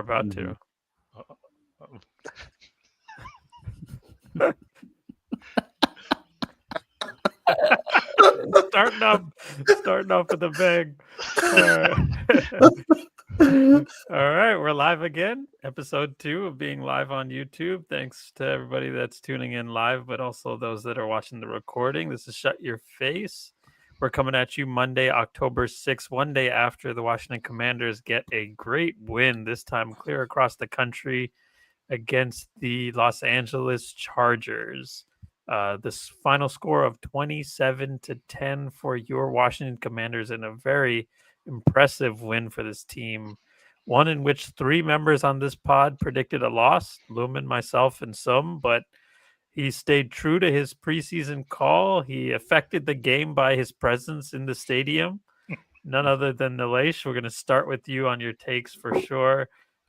about to. starting off with a bang. All right, we're live again. Episode 2 of being live on YouTube. Thanks to everybody that's tuning in live, but also those that are watching the recording. This is Shut Your Face. We're coming at you Monday, October 6th, one day after the Washington Commanders get a great win, this time clear across the country against the Los Angeles Chargers. This final score of 27-10 for your Washington Commanders in a very impressive win for this team. One in which 3 members on this pod predicted a loss, Lumen, myself, and some, but he stayed true to his preseason call. He affected the game by his presence in the stadium. None other than Nilesh. We're going to start with you on your takes for sure.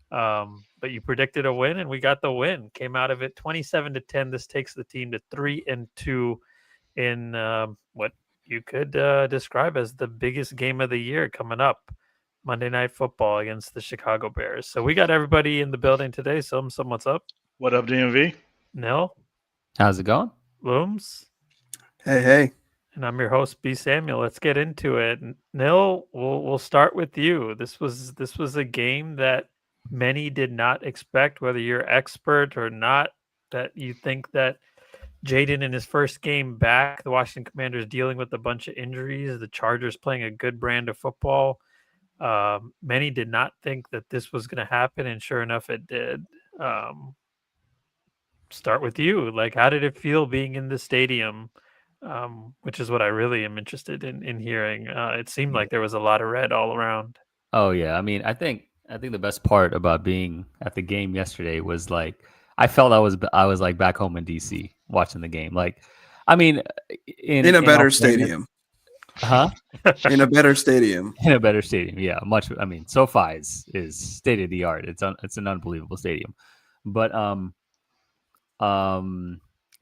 But you predicted a win, and we got the win. Came out of it 27-10. This takes the team to 3-2 in what you could describe as the biggest game of the year coming up, Monday Night Football against the Chicago Bears. So we got everybody in the building today. Some what's up? What up, DMV? Nil. How's it going? Looms. Hey. And I'm your host, B. Samuel. Let's get into it. Nil, we'll start with you. This was a game that many did not expect, whether you're expert or not, that you think that Jayden in his first game back, the Washington Commanders dealing with a bunch of injuries, the Chargers playing a good brand of football. Many did not think that this was going to happen, and sure enough, it did. Start with you. Like, how did it feel being in the stadium? Which is what I really am interested in hearing. It seemed like there was a lot of red all around. Oh yeah, I mean, I think the best part about being at the game yesterday was like I felt I was like back home in DC watching the game. Like, I mean, in a better stadium. Huh? In a better stadium. In a better stadium, yeah. Much. I mean, SoFi is state of the art. It's an unbelievable stadium, but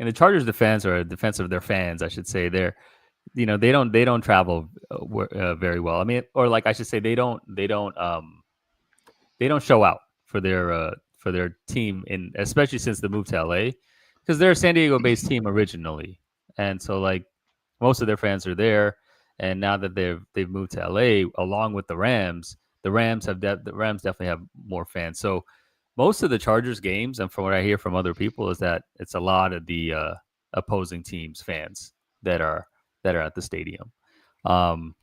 in the Chargers' defense or defense of their fans, I should say, they don't travel very well. I mean, or like I should say, they don't show out for their team, especially since the move to LA, because they're a San Diego-based team originally, and so like most of their fans are there, and now that they've moved to LA along with the Rams definitely have more fans. So most of the Chargers games, and from what I hear from other people, is that it's a lot of the opposing teams' fans that are at the stadium. And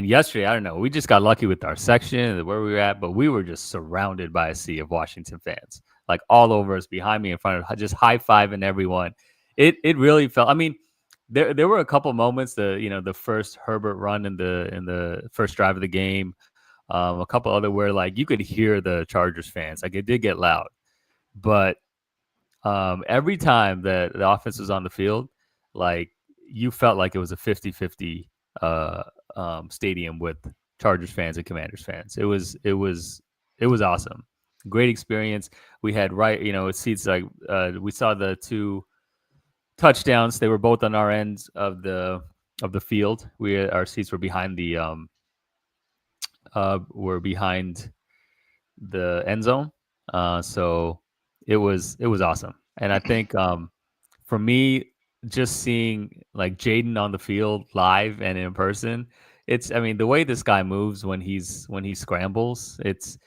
yesterday, I don't know, we just got lucky with our section, where we were at, but we were just surrounded by a sea of Washington fans, like all over us, behind me, in front of, just high-fiving everyone. It really felt, I mean, there were a couple moments, the first Herbert run in the first drive of the game, a couple other where like you could hear the Chargers fans, like it did get loud, but every time that the offense was on the field, like you felt like it was a 50-50 stadium with Chargers fans and Commanders fans. It was awesome. Great experience. We had seats like we saw the 2 touchdowns. They were both on our ends of the field. Our seats were behind the end zone. So it was awesome. And I think for me, just seeing like Jayden on the field live and in person, the way this guy moves when he scrambles, it's,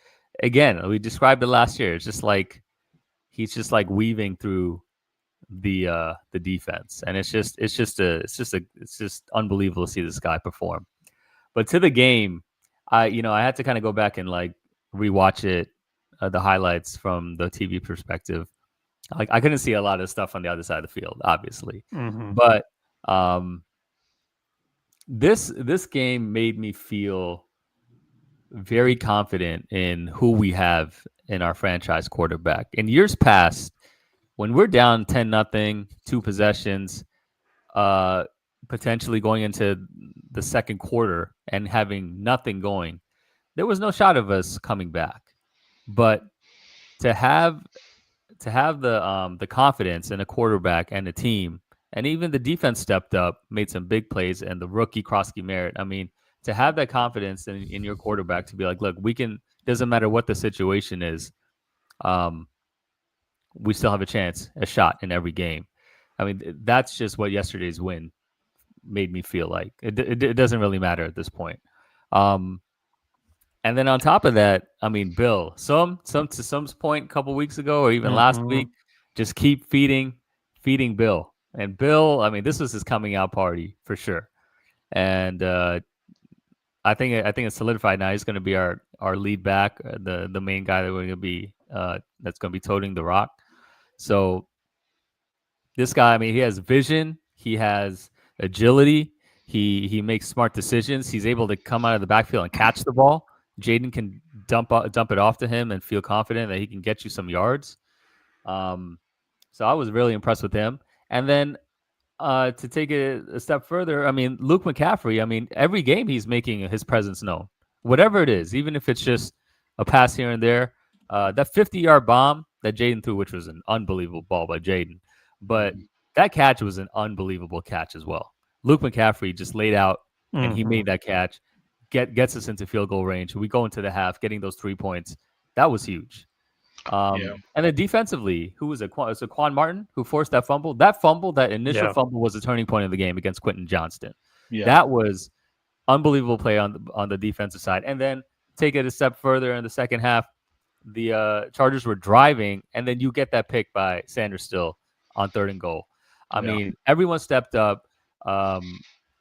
again, we described it last year. It's just like he's just like weaving through the defense, and it's just unbelievable to see this guy perform. But to the game, I had to kind of go back and like rewatch it, the highlights from the TV perspective. Like I couldn't see a lot of stuff on the other side of the field, obviously, but this game made me feel very confident in who we have in our franchise quarterback. In years past, when we're down 10-0, 2 possessions, potentially going into the second quarter and having nothing going, there was no shot of us coming back. But to have the confidence in a quarterback and a team, and even the defense stepped up, made some big plays, and the rookie Krosky Merritt. I mean, to have that confidence in your quarterback to be like, look, we can. Doesn't matter what the situation is, um, we still have a shot in every game. I mean, that's just what yesterday's win made me feel like. It doesn't really matter at this point. Um, and then on top of that, I mean, Bill, to some point a couple weeks ago or even last Mm-hmm. week, just keep feeding Bill. And Bill, I mean, this was his coming out party for sure. And I think it's solidified now. He's going to be our lead back, the main guy that we're going to be that's going to be toting the rock. So this guy, I mean, he has vision, he has agility, he makes smart decisions. He's able to come out of the backfield and catch the ball. Jayden can dump it off to him and feel confident that he can get you some yards. So I was really impressed with him. And then to take it a step further, I mean, Luke McCaffrey, I mean, every game he's making his presence known. Whatever it is, even if it's just a pass here and there. That 50-yard bomb that Jayden threw, which was an unbelievable ball by Jayden, but that catch was an unbelievable catch as well. Luke McCaffrey just laid out and he made that catch, gets us into field goal range. We go into the half, getting those 3 points. That was huge. And then defensively, who was it? Was it Quan Martin who forced that fumble? That initial fumble was the turning point of the game against Quentin Johnston. Yeah. That was unbelievable play on the defensive side. And then take it a step further in the second half, the Chargers were driving, and then you get that pick by Sanders Still on 3rd and goal. I mean, everyone stepped up.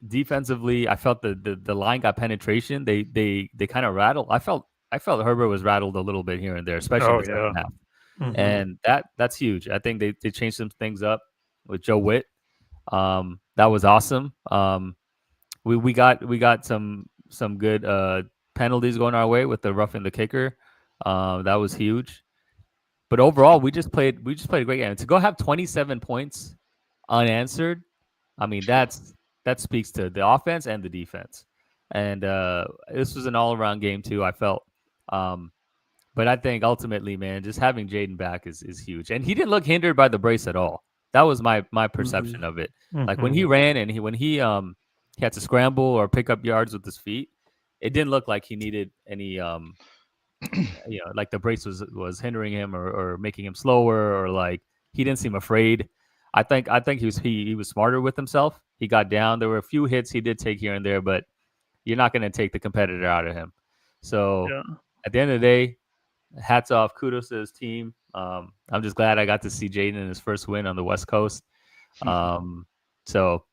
Defensively, I felt the line got penetration. They kind of rattled. I felt Herbert was rattled a little bit here and there, especially in the second half. Mm-hmm. And that's huge. I think they changed some things up with Joe Witt. That was awesome. We got some good penalties going our way with the roughing the kicker. That was huge. But overall, we just played a great game. To go have 27 points unanswered, I mean that speaks to the offense and the defense. And this was an all-around game too, I felt. But I think ultimately, man, just having Jayden back is huge. And he didn't look hindered by the brace at all. That was my perception of it. Like when he ran and when he had to scramble or pick up yards with his feet, it didn't look like he needed any like the brace was hindering him or making him slower, or like he didn't seem afraid. I think he was smarter with himself. He got down. There were a few hits he did take here and there, but you're not going to take the competitor out of him. So at the end of the day, hats off, kudos to his team. I'm just glad I got to see Jayden in his first win on the West Coast. So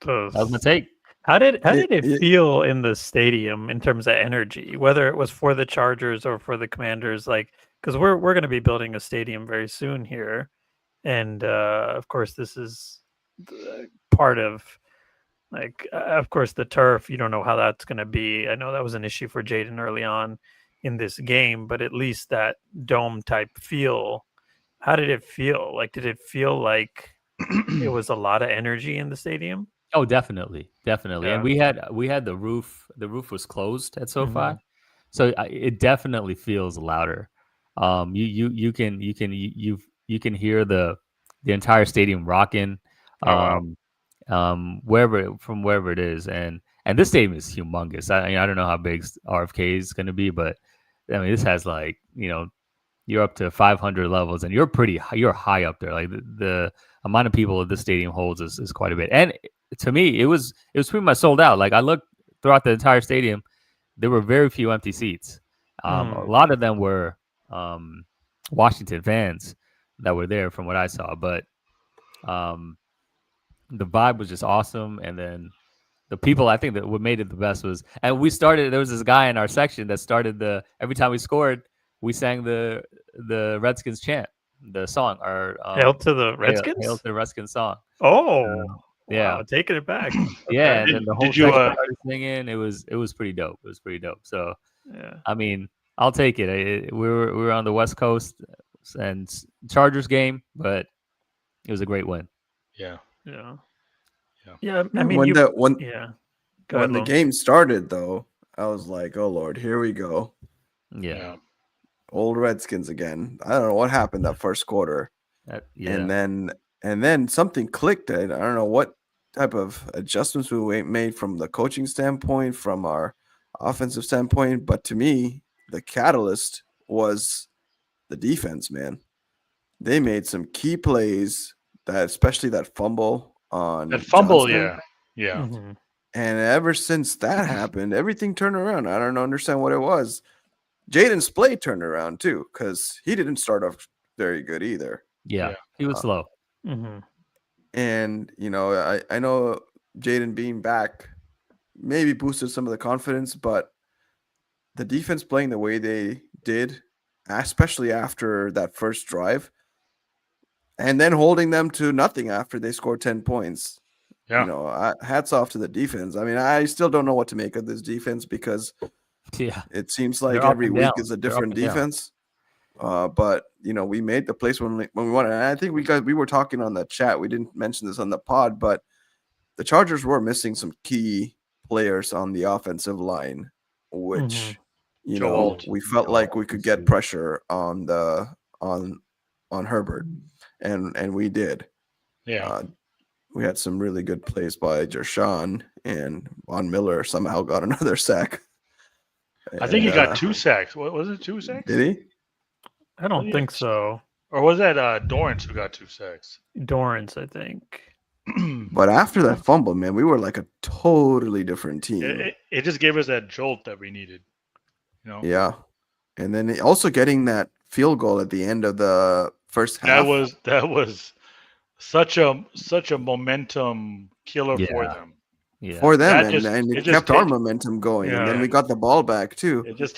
that was my take. How did it feel in the stadium in terms of energy, whether it was for the Chargers or for the Commanders? Like, because we're going to be building a stadium very soon here, and of course this is part of, like, of course the turf. You don't know how that's going to be. I know that was an issue for Jayden early on in this game, but at least that dome type feel. How did it feel? Like, did it feel like it was a lot of energy in the stadium? Oh, definitely. Yeah. And we had the roof. The roof was closed at SoFi, so it definitely feels louder. You can hear the entire stadium rocking. Wherever it is, and this stadium is humongous. I don't know how big RFK is going to be, but I mean this has like you're up to 500 levels, and you're high up there. Like the amount of people that this stadium holds is quite a bit. And to me, it was pretty much sold out. Like I looked throughout the entire stadium, there were very few empty seats. A lot of them were Washington fans that were there, from what I saw. But the vibe was just awesome. And then the people, I think that what made it the best was, and there was this guy in our section that started every time we scored, we sang the Redskins chant, the song, or Hail to the Redskins? Hail to the Redskins song. Oh, yeah. Wow, taking it back. Yeah, and then the whole section started singing. It was pretty dope. It was pretty dope. So, yeah, I mean, I'll take it. We were on the West Coast and Chargers game, but it was a great win. Yeah. I mean, when the game started, though, I was like, "Oh Lord, here we go." Yeah. Old Redskins again. I don't know what happened that first quarter, and then something clicked. I don't know what type of adjustments we made from the coaching standpoint, from our offensive standpoint, but to me, the catalyst was the defense, man. They made some key plays, especially that fumble on Johnston. yeah. Mm-hmm. And ever since that happened, everything turned around. I don't understand what it was. Jayden's play turned around too, because he didn't start off very good either. Yeah. He was slow. Mm-hmm. And I know Jayden being back maybe boosted some of the confidence, but the defense playing the way they did, especially after that first drive, and then holding them to nothing after they scored 10 points. Yeah. Hats off to the defense. I mean, I still don't know what to make of this defense because it seems like every week is a different defense. But we made the place when we wanted. And I think we were talking on the chat. We didn't mention this on the pod, but the Chargers were missing some key players on the offensive line, which we felt like we could get pressure on Herbert, and we did. Yeah. We had some really good plays by Jershawn, and Von Miller somehow got another sack. I think he got 2 sacks. What was it? 2 sacks? Did he? I don't think so. Or was that Dorrance who got 2 sacks? Dorrance, I think. But after that fumble, man, we were like a totally different team. It just gave us that jolt that we needed. Yeah. And then also getting that field goal at the end of the first half. That was such a momentum killer for them. Yeah. For them, and it kept our momentum going. Yeah. And then we got the ball back too. It just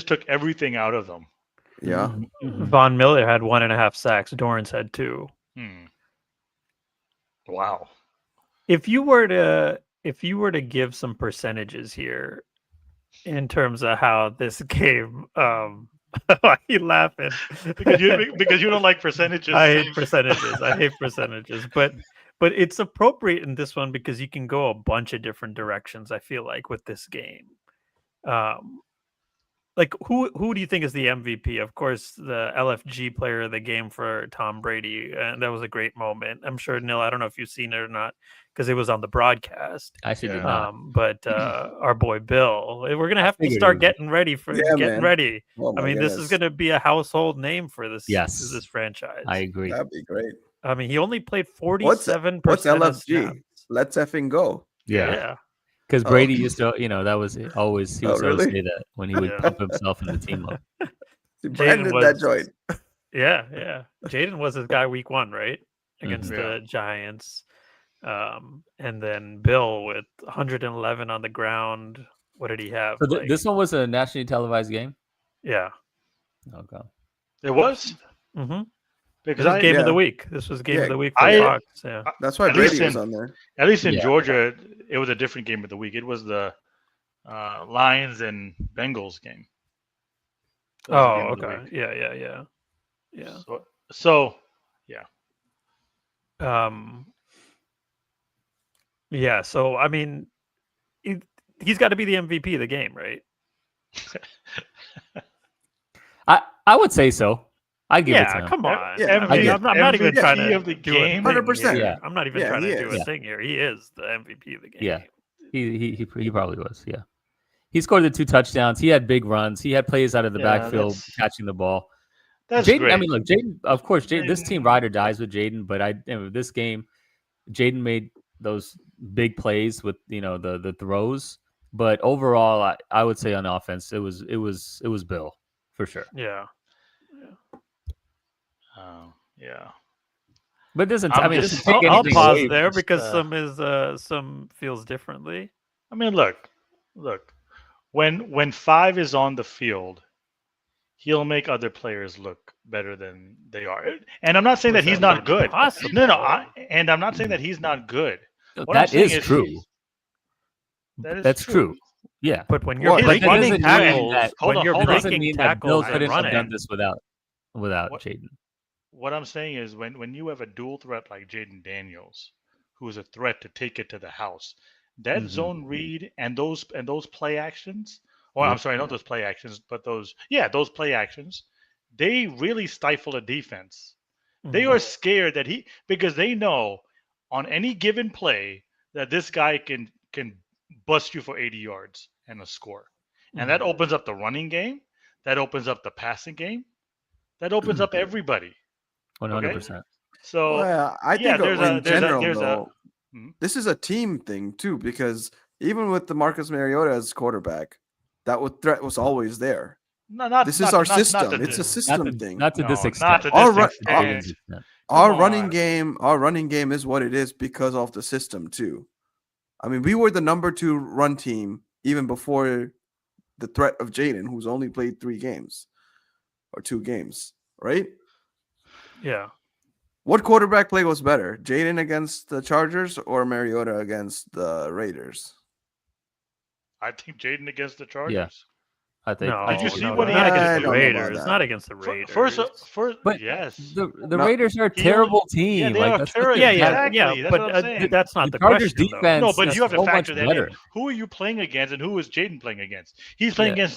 took everything out of them. Yeah. Von Miller had 1.5 sacks. Dorrance had 2. Wow. If you were to give some percentages here in terms of how this game, why are you laughing? because you don't like percentages. I hate percentages. But it's appropriate in this one because you can go a bunch of different directions. I feel like with this game. Like who do you think is the MVP? Of course, the LFG player of the game for Tom Brady, and that was a great moment. I'm sure, Neil, I don't know if you've seen it or not because it was on the broadcast. I actually did not. But our boy Bill, we're gonna have to start getting ready for ready. Oh, I mean, this is gonna be a household name for this franchise. I agree. That'd be great. I mean, he only played 47%. What's LFG? Let's effing go. Yeah. Because Brady used to, that was always, he would always say that when he would pump himself in the team up. Brandon that joint. Yeah. Jayden was his guy week 1, right? Against the Giants. And then Bill with 111 on the ground. What did he have? So this one was a nationally televised game? Yeah. Okay. It was? Mm-hmm. Because this was game of the week. This was game of the week for Fox. Yeah. That's why Brady was on there. At least in Georgia, it was a different game of the week. It was the Lions and Bengals game. Oh, okay. Yeah. So, yeah. Yeah, so, I mean, he's got to be the MVP of the game, right? I would say so. I give it to him. Come on. Yeah, I'm not even trying to of the do game. 100%. Yeah, I'm not even trying to do a thing here. He is the MVP of the game. Yeah, he probably was. Yeah, he scored the 2 touchdowns. He had big runs. He had plays out of the backfield catching the ball. That's Jayden, great. I mean, look, Jayden. Of course, this team ride or dies with Jayden. But this game, Jayden made those big plays with the throws. But overall, I would say on offense, it was Bill for sure. Yeah. Yeah. But doesn't I'll pause there because some feels differently. I mean, look. When 5 is on the field, he'll make other players look better than they are. And I'm not saying that he's not good. Possible. No. And I'm not saying that he's not good. That is true. That's true. Yeah. But when you're breaking tackles, Bill couldn't have done this without Jayden. What I'm saying is when you have a dual threat like Jayden Daniels, who is a threat to take it to the house, that zone read and those play actions, I'm sorry, not those play actions, but those play actions, they really stifle a defense. They are scared because they know on any given play that this guy can bust you for 80 yards and a score. And that opens up the running game. That opens up the passing game. That opens up everybody. 100%. So well, I think there's in general, there's though, Hmm? this is a team thing too, because even with the Marcus Mariota as quarterback, threat was always there. No, not This not is our not, system. not to It's a this. system thing. Not to this No, extent. not to Our this run- extent. extent. Our Come running game is what it is because of the system too. I mean, we were the number 2 run team even before the threat of Jayden, who's only played 3 games or 2 games, right? Yeah. What quarterback play was better, Jayden against the Chargers or Mariota against the Raiders? I think Jayden against the Chargers. Yeah. I think. No, Did you see no, what he not had to against I the do? don't know about Raiders. that. Not against the Raiders. First, But yes. the No, Raiders are a he terrible only- team. Yeah, they like are that's terrible. yeah, Exactly. yeah. That's But what I'm saying. that's not the the Chargers' question, though. defense. No, but is you have to so factor much that better. in. Who are you playing against, and who is Jayden playing against? He's playing Yeah.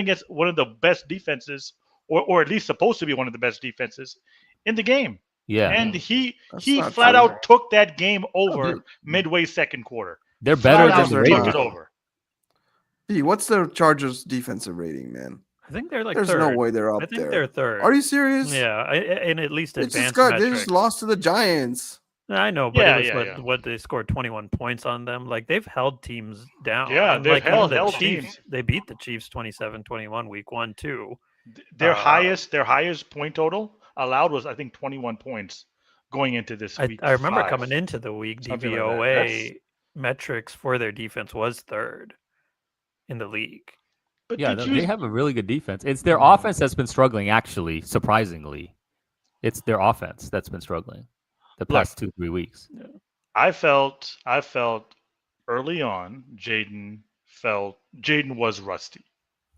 against one of the best defenses, or at least supposed to be one of the best defenses in the game. Yeah, And he That's he not flat true. out took that game over dude. midway second quarter. they're better Flat than out the took Raiders. it over. Hey, what's the Chargers defensive rating, man? I think they're like There's third. no way they're up I think there. they're third. Are you serious? Yeah, in at least They advanced they metrics. just lost to the Giants. I know, but Yeah, it was yeah. what they scored 21 points on them. Like they've held teams down. Yeah, And, they've like, you know, held the Chiefs. teams. They beat the Chiefs 27-21 week 1 too. Their Uh, highest point total allowed was, I think, 21 points going into this week. I remember 5. coming into the week, Something like that. DVOA metrics for their defense was third in the league. But Yeah, did they you? have a really good defense. It's their offense that's been struggling. Actually, surprisingly, it's their offense that's been struggling the past 2-3 weeks. I felt early on, Jayden was rusty.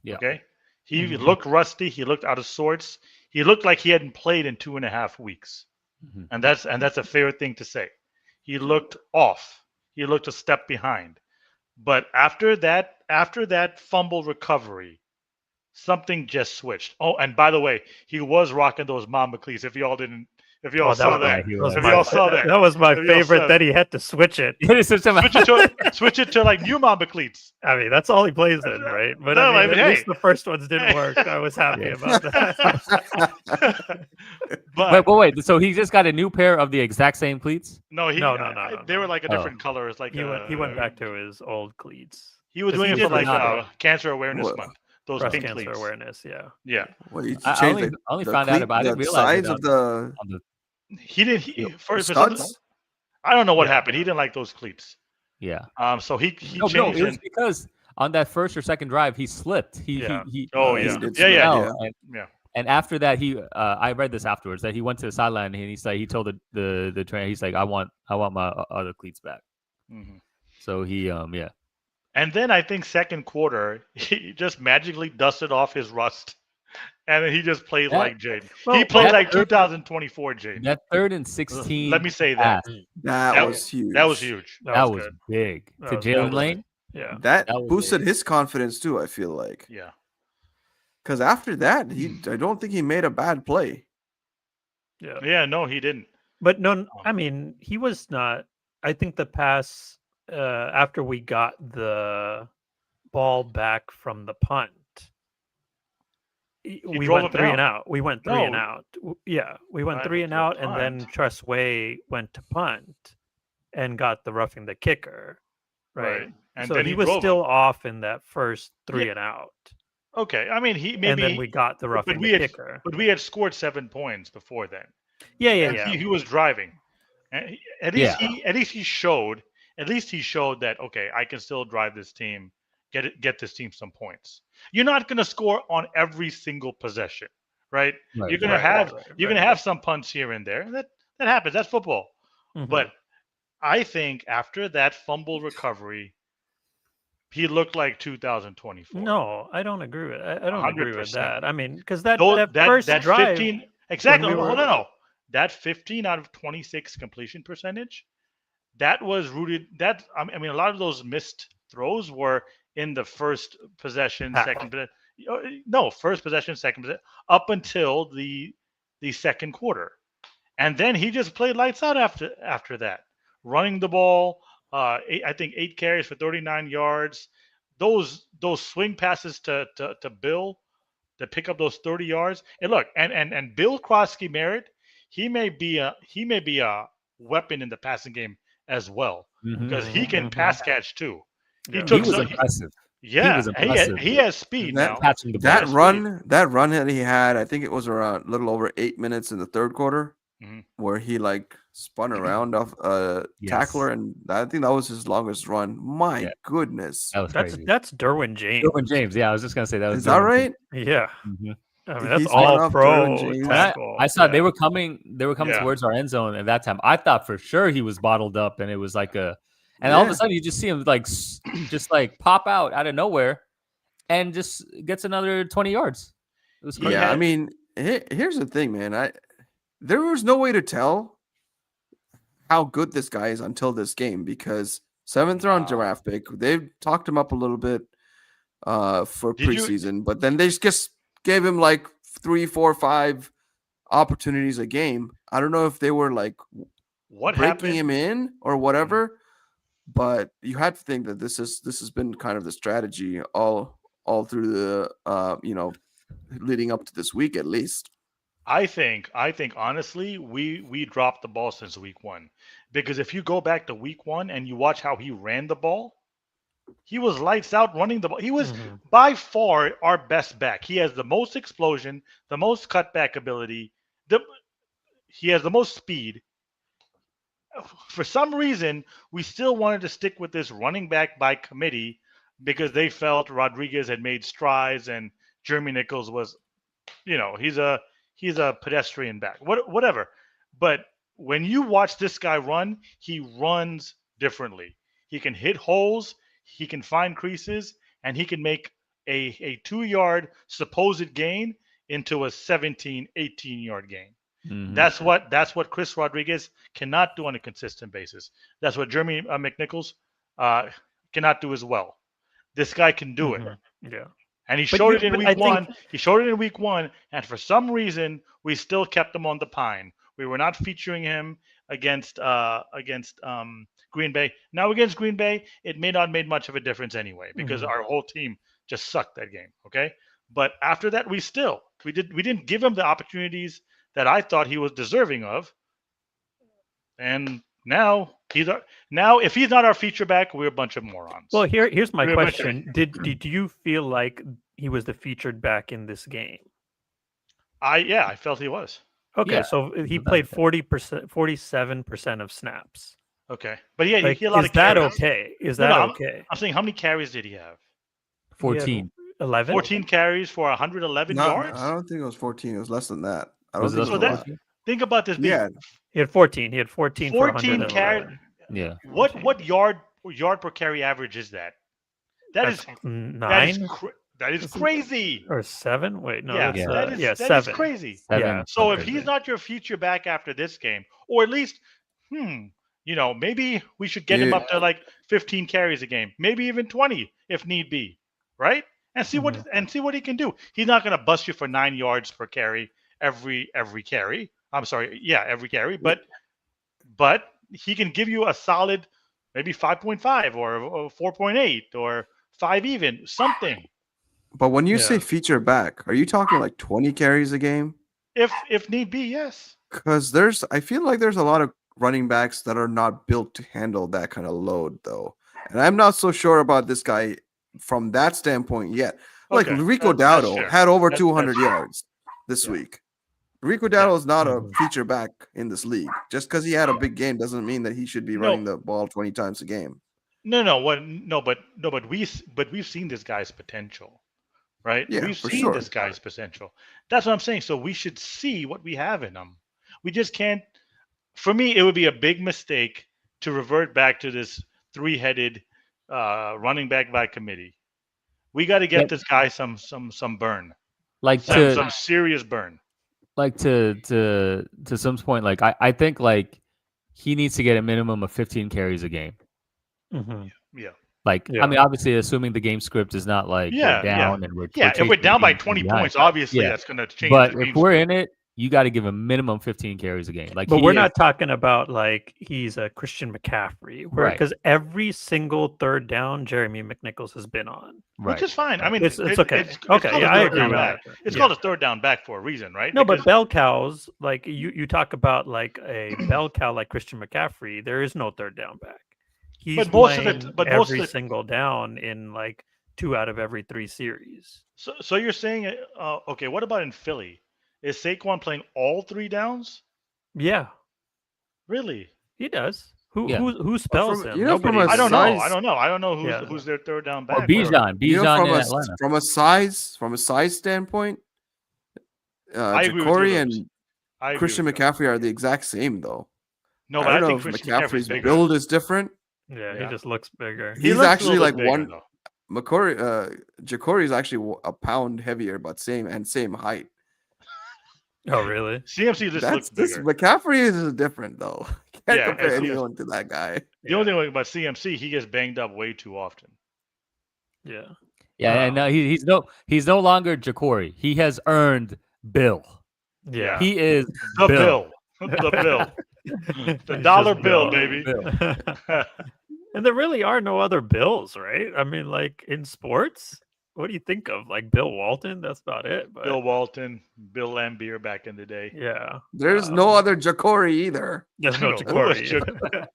Yeah. Okay. He looked rusty. He looked out of sorts. He looked like he hadn't played in 2.5 weeks, Mhm. and that's a fair thing to say. He looked off. He looked a step behind. But after that fumble recovery, something just switched. Oh, and by the way, he was rocking those Mamba cleats. If y'all saw that, he That was. was if my, y'all saw that, that was my If y'all saw favorite that. that he had to switch it. switch it to like new Mamba cleats. I mean, that's all he plays in, right? But No, I I mean, mean, at hey. least the first ones didn't work. I was happy Yeah. about that. But Wait. So he just got a new pair of the exact same cleats? no, No. they were like a different color. It's like he went back to his old cleats. He was 'Cause doing he it for did like this, Cancer Awareness What? Month. Those breast pink cancer cleats. awareness. Yeah. Yeah, Well, you I changed only the found out about it. I the didn't realize sides it of the on the he did. For some, studs. I don't know what Yeah. happened. He didn't like those cleats. yeah. So he No, changed it was it. because on that first or second drive he slipped. Yeah. He Oh, he yeah. slipped Yeah, and yeah. fell. Yeah. And after that, I read this afterwards that he went to the sideline and he told the trainer, he's like, I want my other cleats back. Mhm. So he yeah. And then I think second quarter, he just magically dusted off his rust, and then he just played That- like Jayden. Well, He played that like third- 2024 Jayden. That 3rd and 16. Let me say that. pass, That was huge. That was huge. that was good. big That to was Jalen good. Lane. Yeah. That That was boosted big. his confidence too. I feel like Yeah. because after that, I don't think he made a bad play. Yeah. Yeah. No, he didn't. But no, I mean, he was not. I think the pass after we got the ball back from the punt, we drove went him 3 and down. out. We went 3 and No. out. Yeah, we went Right, 3 and the out, and then punt. Tressway went to punt and got the roughing the kicker. Right. And so then he he was drove still him. off in that first 3 Yeah. and out, Okay. I mean, he and maybe. then we got the roughing we the had- kicker. But we had scored 7 points before then. Yeah. And he was driving. And at least he showed that, okay, I can still drive this team, get this team some points. You're not going to score on every single possession, right? Right, You're going to have some punts here and there. That happens. That's football. Mhm. But I think after that fumble recovery, he looked like 2024. No, I don't agree with. I don't agree with 100%. that. I mean, because that That first that drive, 15 exactly. when we were- No. That 15 out of 26 completion percentage, that was rooted. I mean, a lot of those missed throws were in the first possession, second first possession, second possession, up until the second quarter, and then he just played lights out after that, running the ball. I think 8 carries for 39 yards. Those swing passes to Bill to pick up those 30 yards. And look, and Bill Krosky Merritt, he may be a weapon in the passing game as well, because he can pass catch too. Yeah. He was impressive. Yeah, he was impressive. he has speed now. Catching the ball. That run that he had, I think it was around a little over 8 minutes in the third quarter, where he like spun around off a tackler, and I think that was his longest run. My goodness, that was crazy. That's Derwin James. Derwin James, yeah, I was just gonna say that was. Is that right? Yeah. Mm-hmm. I mean, that's all pro tackle. I saw they were coming towards our end zone at that time. I thought for sure he was bottled up, and it was like and all of a sudden you just see him just pop out of nowhere, and just gets another 20 yards. It was crazy. Yeah, I mean, here's the thing, man. There was no way to tell how good this guy is until this game, because 7th round draft pick. They've talked him up a little bit for preseason, but then they just gave him like 3, 4, 5 opportunities a game. I don't know if they were like breaking him in or whatever, but you had to think that this has been kind of the strategy all through the leading up to this week at least. I think honestly we dropped the ball since week 1, because if you go back to week 1 and you watch how he ran the ball, he was lights out running the ball. He was by far our best back. He has the most explosion, the most cutback ability. He has the most speed. For some reason, we still wanted to stick with this running back by committee, because they felt Rodriguez had made strides and Jeremy Nichols was, he's a pedestrian back. Whatever. But when you watch this guy run, he runs differently. He can hit holes. He can find creases, and he can make a 2-yard supposed gain into a 17, 18-yard gain. Mm-hmm. That's what Chris Rodriguez cannot do on a consistent basis. That's what Jeremy McNichols cannot do as well. This guy can do it. Yeah. And he showed it in week 1. He showed it in week 1, and for some reason, we still kept him on the pine. We were not featuring him against Green Bay. Now against Green Bay, it may not have made much of a difference anyway, because our whole team just sucked that game. Okay, but after that, we didn't give him the opportunities that I thought he was deserving of, and now if he's not our feature back, we're a bunch of morons. Well, here's my question: Did you feel like he was the featured back in this game? I felt he was. Okay, so he played 47% of snaps. Okay, but he had a lot of carries. Is that okay? Is that okay? I'm saying, how many carries did he have? 14. 11? 14 carries for 111 yards? I don't think it was 14. It was less than that. I don't Was it think less so. than Think about this. Yeah. He had 14. He had 14 for 14 carries. Yeah. What yard per carry average is that? That's 9. That is crazy. Or 7? Wait, no. Yeah, that's, 7. Is crazy. 7. Yeah. So if he's not your feature back after this game, or at least, maybe we should get him up to like 15 carries a game, maybe even 20 if need be, right? And see what he can do. He's not going to bust you for 9 yards per carry every carry. I'm sorry, every carry, but he can give you a solid maybe 5.5 or 4.8 or 5 even, something. But when you say feature back, are you talking like 20 carries a game? If need be, yes. Because I feel like there's a lot of running backs that are not built to handle that kind of load, though. And I'm not so sure about this guy from that standpoint yet. Like Rico Dowdle had over 200 yards this week. Rico Dowdle is not a feature back in this league. Just because he had a big game doesn't mean that he should be running the ball 20 times a game. But we've seen this guy's potential, right? Yeah, we've seen this guy's potential. That's what I'm saying. So we should see what we have in him. We just can't. For me, it would be a big mistake to revert back to this 3-headed running back by committee. We got to get this guy some burn, like some serious burn. Like to some point, like I think like he needs to get a minimum of 15 carries a game. Mm-hmm. Yeah. I mean, obviously, assuming the game script is not like we're down and we're if we're down by 20 points, obviously that's going to change. But if we're in it, you got to give him minimum 15 carries a game. Like, but we're not talking about like he's a Christian McCaffrey, Right. because every single third down Jeremy McNichols has been on. Which is fine. I mean, it's okay. It's Okay, called yeah, a I third agree down with back. that. It's Yeah. called a third down back for a reason, right? No, Because but bell cows, like you talk about like a bell cow like Christian McCaffrey, there is no third down back. He's But most of playing it- but most of every it- single down in like 2 out of every 3 series. so you're saying, okay, what about in Philly? Is Saquon playing all 3 downs? Yeah, Really? he does. Who Yeah. who spells from- him? you know, from Nobody a I don't does. know. size- I don't know Yeah. who's their third down Or back. Bijan You know, in Atlanta. from a size standpoint, I agree with Ja'Cory you, and Lewis. I agree Christian with you. McCaffrey are the exact same, though. No, I but don't I know think if Christian McCaffrey's McCaffrey's bigger. build is different. Yeah, Yeah. he just looks bigger. He He's looks a actually little like bit bigger, one. though. Ja'Cory is actually a pound heavier, but same height. Oh, really? CMC just looks bigger. McCaffrey is different though. Can't Yeah, compare and anyone to that guy. The only thing about CMC, he gets banged up way too often. Yeah. Yeah, and he's no longer Ja'Cory. He has earned Bill. Yeah. He is The Bill. The bill. The He's dollar just bill, baby. Bill. And there really are no other Bills, right? I mean, like in sports, what do you think of? Like Bill Walton? That's about it. But Bill Walton, Bill Lambier back in the day. yeah. There's no other Ja'Cory either. There's no No, who was Ja'Cory.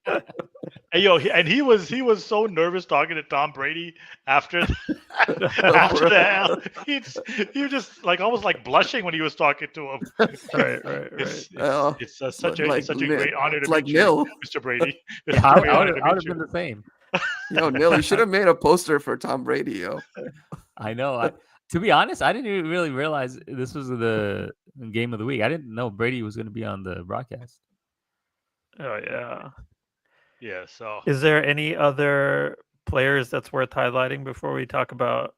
Hey, yo, he was so nervous talking to Tom Brady after after the he was just like almost like blushing when he was talking to him. right. It's such a great honor to like meet you, Nil. Mr. Brady. It's I a great honor would to have meet been you. the same. Yo, Nil, you should have made a poster for Tom Brady, yo. I know. To be honest, I didn't even really realize this was the game of the week. I didn't know Brady was going to be on the broadcast. Oh yeah. Yeah. So Is there any other players that's worth highlighting before we talk about?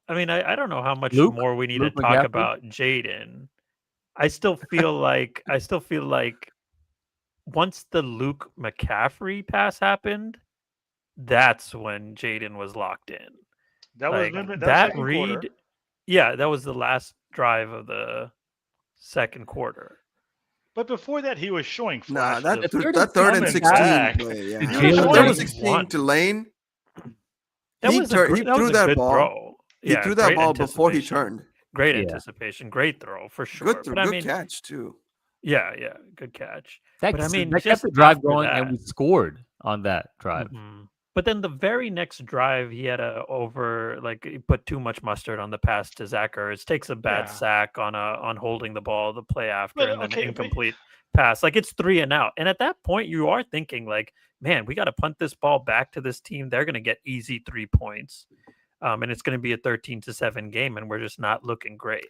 I mean, I don't know how much Luke? more we need Luke to talk McCaffrey? about Jayden. I still feel like once the Luke McCaffrey pass happened, that's when Jayden was locked in. that Like, was that second read. quarter. Yeah, that was the last drive of the second quarter. But before that, he was showing Nah, flashes. that third and coming 16 back. play, yeah. Did Jalen That Warren third and was 16 to Lane. That He was threw a that good ball. throw. He Yeah, threw that great ball before he anticipation. turned. Great Yeah. anticipation, great throw for sure. Good, But I good mean, catch too. yeah, good catch. That, But I mean, that just kept the drive after going, that- and we scored on that drive. Mhm. But then the very next drive, he had he put too much mustard on the pass to Zach Ertz, takes a bad Yeah. sack on holding the ball, the play after, But, and then okay, an but- incomplete pass. Like it's 3 and out. And at that point, you are thinking like, man, we got to punt this ball back to this team. They're going to get easy 3 points. And it's going to be a 13-7 game, and we're just not looking great.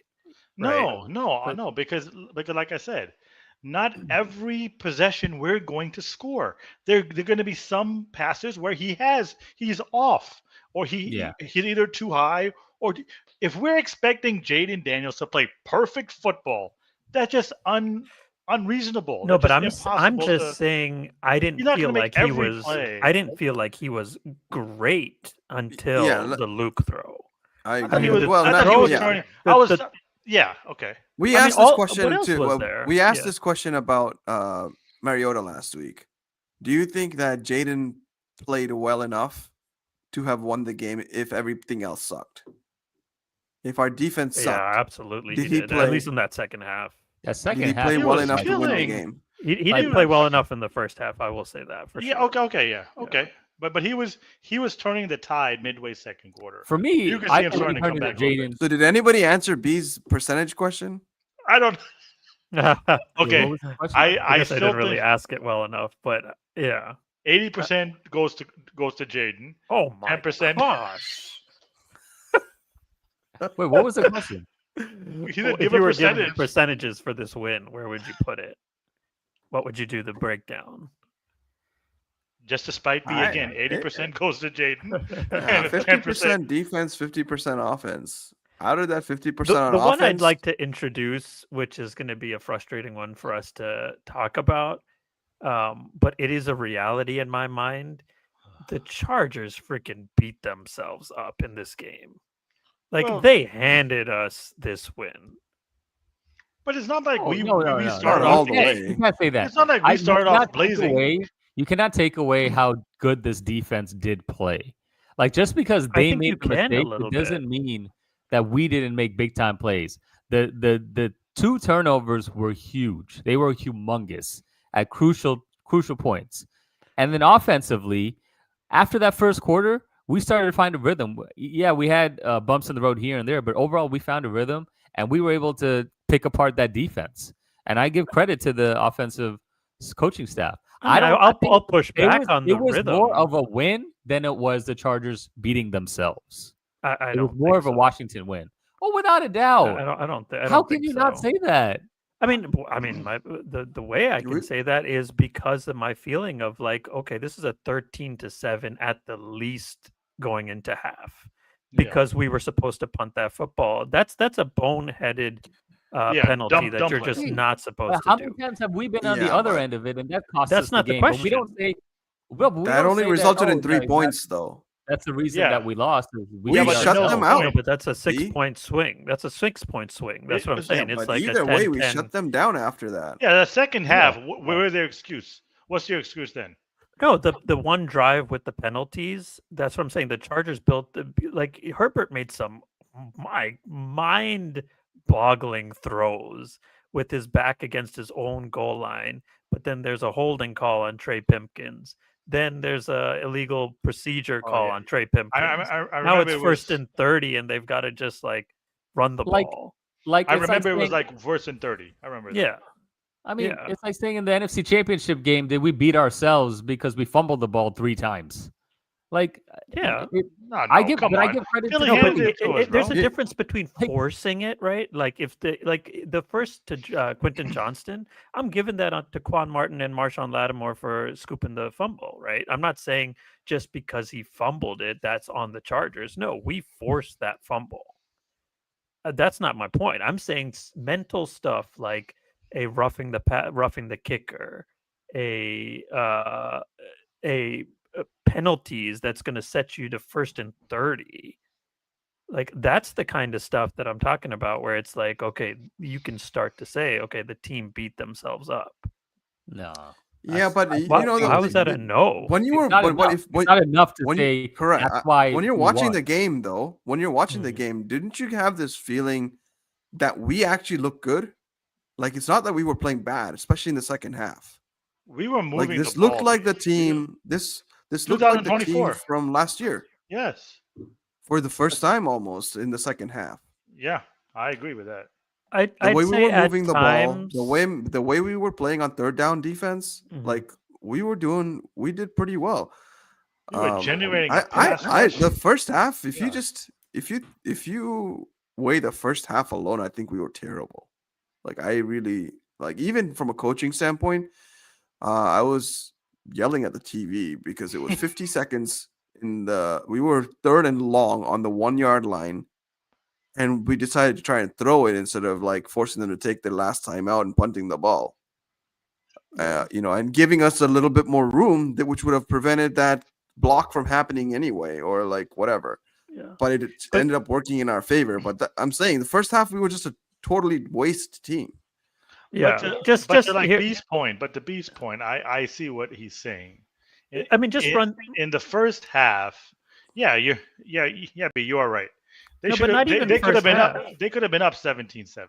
No, But- because like I said, not every possession we're going to score. There are going to be some passes where he's off, or he's either too high, or if we're expecting Jayden Daniels to play perfect football, that's just unreasonable. No, That's but just I'm impossible just to- saying I didn't You're not feel gonna like make he every was. play. I didn't feel like he was great until the Luke throw. I I thought he agree. was, Well, I not thought he was yeah. turning. The- I was, the- yeah, okay. We I mean, asked this what question else too. was well, there? We asked Yeah. this question about Mariota last week. Do you think that Jayden played well enough to have won the game if everything else sucked? If our defense Yeah, sucked, absolutely. Did he he did, play- at least in that second half. That did second he half, play he well was enough to win the killing. game? He Like- didn't play well enough in the first half. I will say that for Yeah, sure. okay, but he was turning the tide midway second quarter. For me, You can see I him think starting he to come turned back into a little bit. Jayden. So did anybody answer B's percentage question? I don't. Okay, What was the question? I I guess I still didn't really think ask it well enough, but yeah. 80% goes to Jayden. Oh my 10%. gosh! Wait, what was the question? He If said give you a were given percentage. percentages for this win, where would you put it? What would you do the breakdown? Just to spite me I- again, 80% goes to Jayden. Yeah, And 50% defense, 50% offense. Out of that 50% on The one offense, I'd like to introduce, which is going to be a frustrating one for us to talk about, but it is a reality in my mind. The Chargers freaking beat themselves up in this game. Like Well- they handed us this win. But it's not like we no. started Not all off. the You way. You can't say that. It's not like we started off blazing. You cannot take away how good this defense did play. Like just because I they think you made the can a mistake, little it doesn't mean that we didn't make big time plays. The 2 turnovers were huge. They were humongous at crucial points. And then offensively, after that first quarter, we started to find a rhythm. Yeah, we had bumps in the road here and there, but overall we found a rhythm and we were able to pick apart that defense. And I give credit to the offensive coaching staff. I'll push back on the rhythm. It was rhythm. more of a win than it was the Chargers beating themselves. I it don't was more of a so. Washington win. Oh, without a doubt. I don't How can you not say that? I mean, the way I can say that is because of my feeling of like, okay, this is a 13-7 at the least going into half, because we were supposed to punt that football. That's a boneheaded penalty that you're just not supposed to do. How many times have we been on the other end of it, and that cost us not the game? question. But we don't say. Well, we that don't only say resulted that, in 3 points, though. That's the reason that we lost. We shut them out. No, but that's a 6-point swing. That's a 6-point swing. That's what I'm saying. Yeah, it's but like either a 10, way, we 10. shut them down after that. Yeah, the second half. Where was their excuse? What's your excuse then? No, the one drive with the penalties. That's what I'm saying. The Chargers built like Herbert made some mind-boggling throws with his back against his own goal line, but then there's a holding call on Trey Pipkins. Then there's a illegal procedure call on Trey Pipkins. I now it's first and 30, and they've got to just like run the ball. I remember it was like first and 30. I remember that. Yeah. I mean, it's like saying in the NFC Championship game, did we beat ourselves because we fumbled the ball 3 times? Like, I give credit to there's a difference between forcing it, right? Like if the first to Quentin Johnston, I'm giving that to Quan Martin and Marshawn Lattimore for scooping the fumble, right? I'm not saying just because he fumbled it, that's on the Chargers. No, we forced that fumble. That's not my point. I'm saying mental stuff like a roughing the kicker, a penalties that's going to set you to first and 30. Like that's the kind of stuff that I'm talking about, where it's like, okay, you can start to say, okay, the team beat themselves up. No. Yeah, but how is that a no? When you were, it's not enough to say. Correct. That's why when you're watching the game, though, the game, didn't you have this feeling that we actually look good? Like it's not that we were playing bad, especially in the second half. We were moving. Like this the ball. looked like the team. This looked like the team from last year. Yes. For the first time, almost in the second half. Yeah, I agree with that. The way we were moving the ball, the way we were playing on third down defense, like we did pretty well. We were generating. The first half, if you weigh the first half alone, I think we were terrible. Like I really even from a coaching standpoint, I was yelling at the TV because it was 50 seconds we were 3rd and long on the 1-yard line. And we decided to try and throw it instead of like forcing them to take their last time out and punting the ball, and giving us a little bit more room which would have prevented that block from happening anyway, or like whatever. Yeah. But it ended up working in our favor. But I'm saying the first half, we were just a totally waste team. Yeah. Just like B's point, the B's point, I see what he's saying. Run in the first half. Yeah, but you are right. They could have been up. They could have been up 17-7.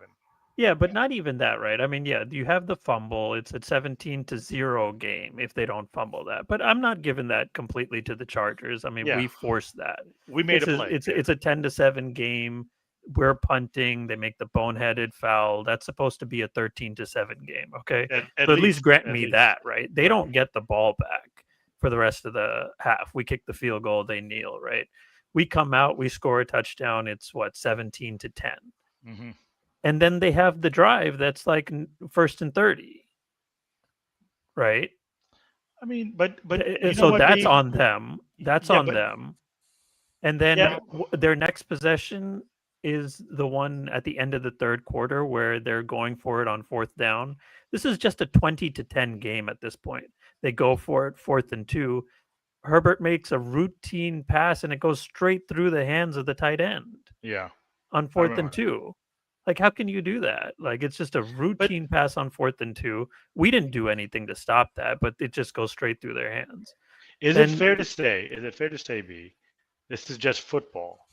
Yeah, but not even that, right? I mean, yeah, you have the fumble. It's a 17-0 game if they don't fumble that. But I'm not giving that completely to the Chargers. I mean, we forced that. We made a play. It's a 10-7 game. We're punting. They make the boneheaded foul. That's supposed to be a 13-7 game. Okay, at least grant me that, right? They don't get the ball back for the rest of the half. We kick the field goal. They kneel, right? We come out, we score a touchdown. It's 17-10. Mm-hmm. And then they have the drive that's like first and 30. Right. I mean, but so that's on them. That's on them. And then their next possession is the one at the end of the third quarter where they're going for it on 4th down. This is just a 20-10 game at this point. They go for it 4th and 2. Herbert makes a routine pass and it goes straight through the hands of the tight end. Yeah. On 4th and 2. Like, how can you do that? Like, it's just a routine pass on 4th and 2. We didn't do anything to stop that, but it just goes straight through their hands. Is it fair to say, B, this is just football?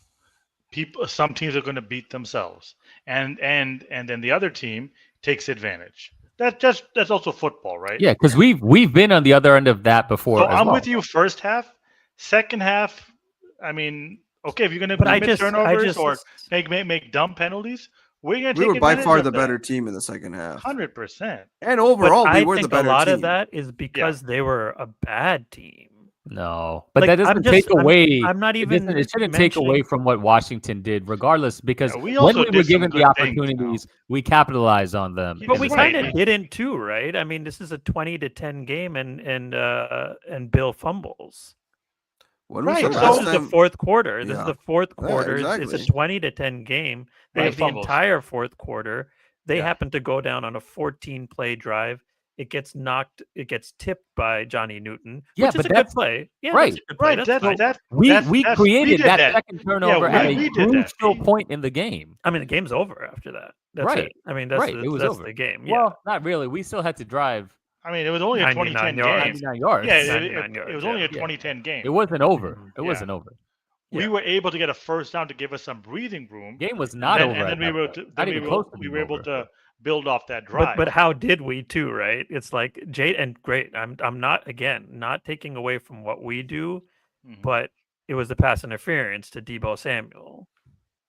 Some teams are going to beat themselves, and then the other team takes advantage. That's also football, right? Yeah, because we've been on the other end of that before. So I'm with you. First half, second half. I mean, okay, if you're going to commit turnovers or make dumb penalties, we're going to take advantage of that. We were by far the better team in the second half. 100%. And overall, we were the better team. I think a lot of that is because they were a bad team. No, but that doesn't take away. I'm not even. It shouldn't take away from what Washington did, regardless. Because when we were given the opportunities, we capitalized on them. But we kind of didn't too, right? I mean, this is a 20-10 game, and Bill fumbles. Right. So this is the fourth quarter. This is the fourth quarter. Yeah, exactly. It's a 20-10 game. They have the entire fourth quarter. They happen to go down on a 14-play drive. It gets tipped by Johnny Newton, which is a good play. Yeah, right. We created that second turnover at a crucial point in the game. I mean, the game's over after that. That's it. I mean, that's the game. Yeah. Well, not really. We still had to drive. I mean, it was only a 20-10 game. 99 yards. Yeah, it was only a 20-10 game. It wasn't over. It wasn't over. We were able to get a first down to give us some breathing room. Game was not over. And then we were able to build off that drive. But how did we too, right? It's like Jayden, great. I'm not taking away from what we do, but it was the pass interference to Deebo Samuel.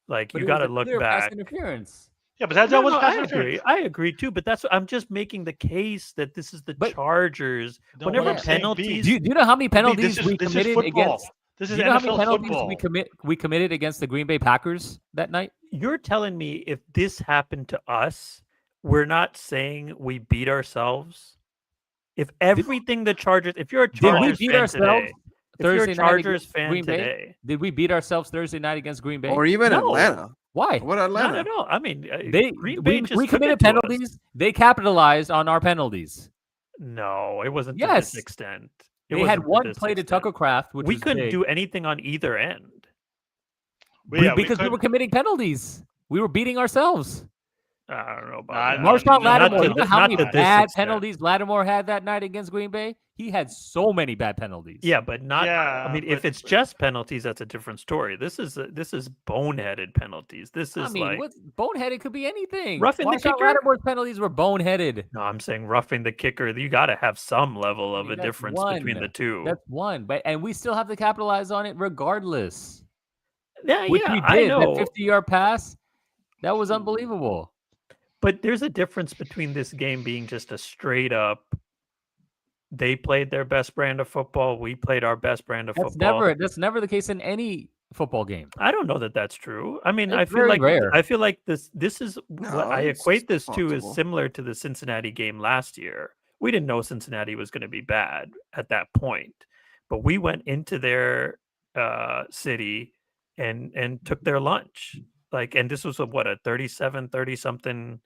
Like, you got to look back. Pass interference. Yeah, but that was pass interference. I agree too, but I'm just making the case that this is the Chargers. Whenever penalties, do you know how many penalties we committed against? This is NFL how many penalties football. we committed against the Green Bay Packers that night? You're telling me if this happened to us, we're not saying we beat ourselves? If everything the Chargers, if you're a Chargers fan today, if you're a Chargers fan today, did we beat ourselves Thursday night against Green Bay? Or even Atlanta? Why? What Atlanta? Not at all. I mean, we committed penalties. They capitalized on our penalties. No, it wasn't to this extent. They had one play to Tucker Kraft, which we couldn't do anything on either end. Because we were committing penalties. We were beating ourselves. I don't know about that. Marshawn Lattimore. You know how many bad penalties Lattimore had that night against Green Bay? He had so many bad penalties. Yeah, but not. Yeah, I mean, if it's just penalties, that's a different story. This is boneheaded penalties. This is boneheaded could be anything. Roughing the kicker. Lattimore's penalties were boneheaded. No, I'm saying roughing the kicker. You got to have some level of a difference between the two. That's one, and we still have to capitalize on it regardless. Yeah, which we did. I know. That 50-yard pass, that was unbelievable. But there's a difference between this game being just a straight up, they played their best brand of football, we played our best brand of football. That's never the case in any football game. I don't know that that's true. I mean, I feel like this is what I equate this to is similar to the Cincinnati game last year. We didn't know Cincinnati was going to be bad at that point, but we went into their city and took their lunch. And this was a 30-something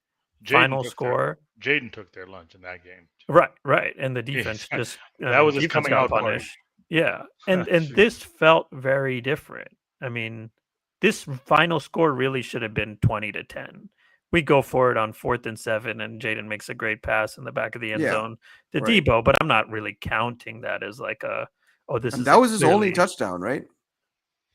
final score. Jayden took their lunch in that game. Right. And the defense just that was his coming out punish. Yeah. And this felt very different. I mean, this final score really should have been 20-10. We go for it on 4th and 7, and Jayden makes a great pass in the back of the end zone to Deebo, but I'm not really counting that as like that was his only touchdown, right?